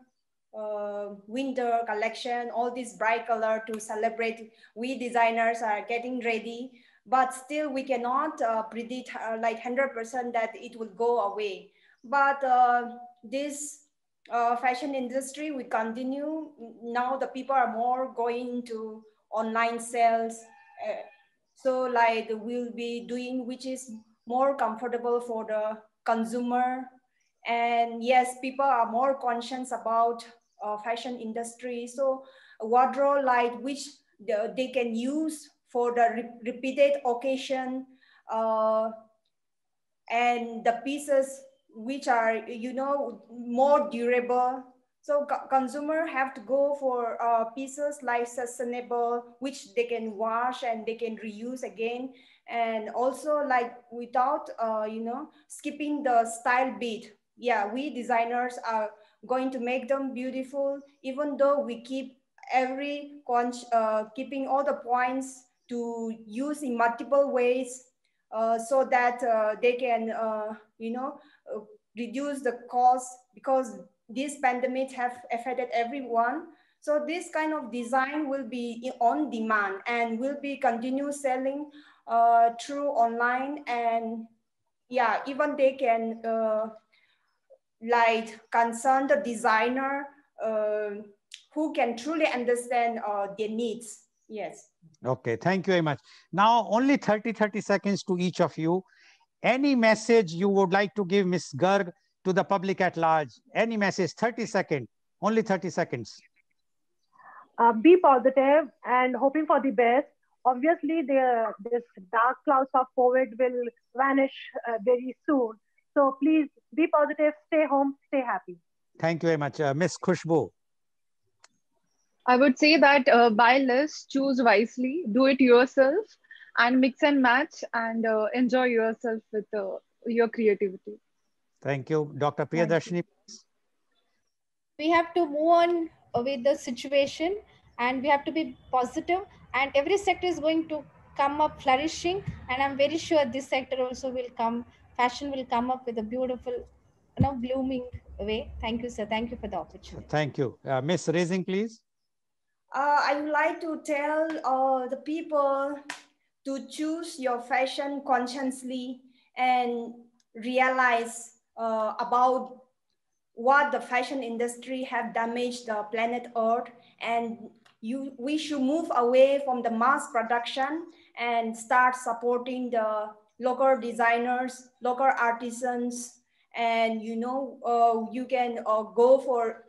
E: winter collection, all this bright color to celebrate. We designers are getting ready, but still we cannot predict like 100% that it will go away. But this fashion industry will continue. Now the people are more going to online sales. So like we'll be doing which is more comfortable for the consumer. And yes, people are more conscious about fashion industry. So wardrobe like which they can use for the repeated occasion, and the pieces which are more durable. So consumer have to go for pieces like sustainable, which they can wash and they can reuse again, and also like without skipping the style beat. Yeah, we designers are going to make them beautiful, even though we keep keeping all the points to use in multiple ways, so that they can reduce the cost, because this pandemic have affected everyone. So this kind of design will be on demand and will be continue selling through online. And yeah, even they can like concern the designer who can truly understand their needs. Yes.
A: Okay, thank you very much. Now, only 30 seconds to each of you. Any message you would like to give, Ms. Garg, to the public at large? Any message, 30 seconds, only 30 seconds.
B: Be positive and hoping for the best. Obviously, this dark clouds of COVID will vanish very soon. So please be positive, stay home, stay happy.
A: Thank you very much. Ms. Khushbu.
C: I would say that buy less, choose wisely, do it yourself, and mix and match and enjoy yourself with your creativity.
A: Thank you. Dr.
C: Thank you.
A: Priyadarshini.
D: We have to move on with the situation, and we have to be positive, and every sector is going to come up flourishing, and I'm very sure this sector also will come, fashion will come up with a beautiful, blooming way. Thank you, sir. Thank you for the opportunity.
A: Thank you. Miss Raising, please.
E: I would like to tell the people to choose your fashion consciously and realize about what the fashion industry have damaged the planet Earth, and we should move away from the mass production and start supporting the local designers, local artisans, and you can go for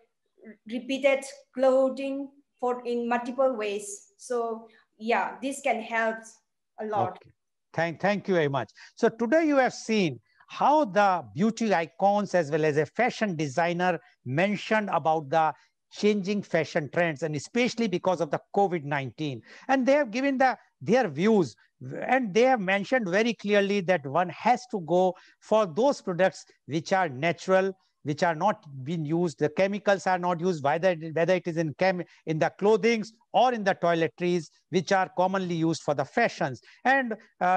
E: repeated clothing for in multiple ways. So yeah, this can help a lot.
A: Okay. Thank you very much. So today you have seen how the beauty icons as well as a fashion designer mentioned about the changing fashion trends, and especially because of the COVID-19. And they have given their views, and they have mentioned very clearly that one has to go for those products which are natural, which are not being used, the chemicals are not used, whether it is in the clothings or in the toiletries, which are commonly used for the fashions. And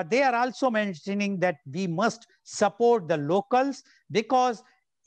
A: they are also mentioning that we must support the locals, because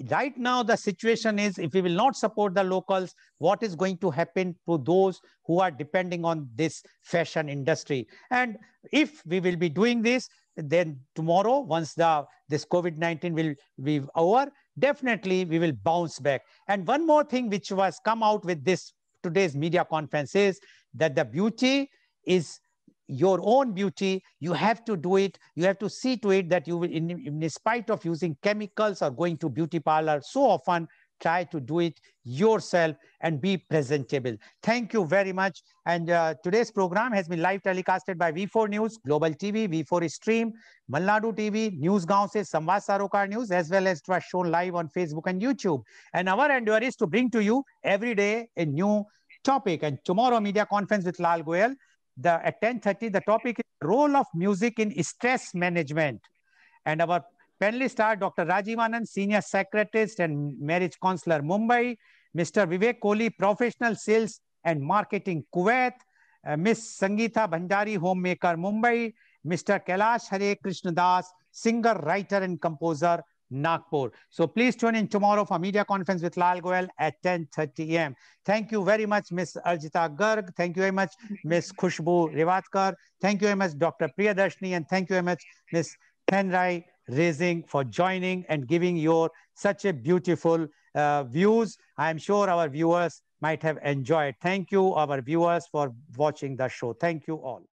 A: right now the situation is, if we will not support the locals, what is going to happen to those who are depending on this fashion industry? And if we will be doing this, then tomorrow, once this COVID-19 will be over, definitely we will bounce back. And one more thing which was come out with this today's media conference is that the beauty is your own beauty. You have to do it. You have to see to it that you will, in spite of using chemicals or going to beauty parlor so often, try to do it yourself and be presentable. Thank you very much. And today's program has been live telecasted by V4 News, Global TV, V4 Stream, Malnadu TV, Newsgaon se Samvad Sarokar News, as well as it was shown live on Facebook and YouTube. And our endeavor is to bring to you every day a new topic. And tomorrow, media conference with Lal Goyal, at 10:30, the topic is role of music in stress management. And our panelists are Dr. Rajiv Anand, Senior Psychiatrist and Marriage Counselor, Mumbai; Mr. Vivek Kohli, Professional Sales and Marketing, Kuwait; Ms. Sangeeta Bhandari, Homemaker, Mumbai; Mr. Kailash Hare Krishnadas, Singer, Writer and Composer, Nagpur. So please tune in tomorrow for media conference with Lal Goyal at 10:30 a.m. Thank you very much, Ms. Arjita Garg. Thank you very much, Ms. Khushbu Revatkar. Thank you very much, Dr. Priyadarshini. And thank you very much, Ms. Thenrai Raising, for joining and giving your such a beautiful views. I'm sure our viewers might have enjoyed. Thank you, our viewers, for watching the show. Thank you all.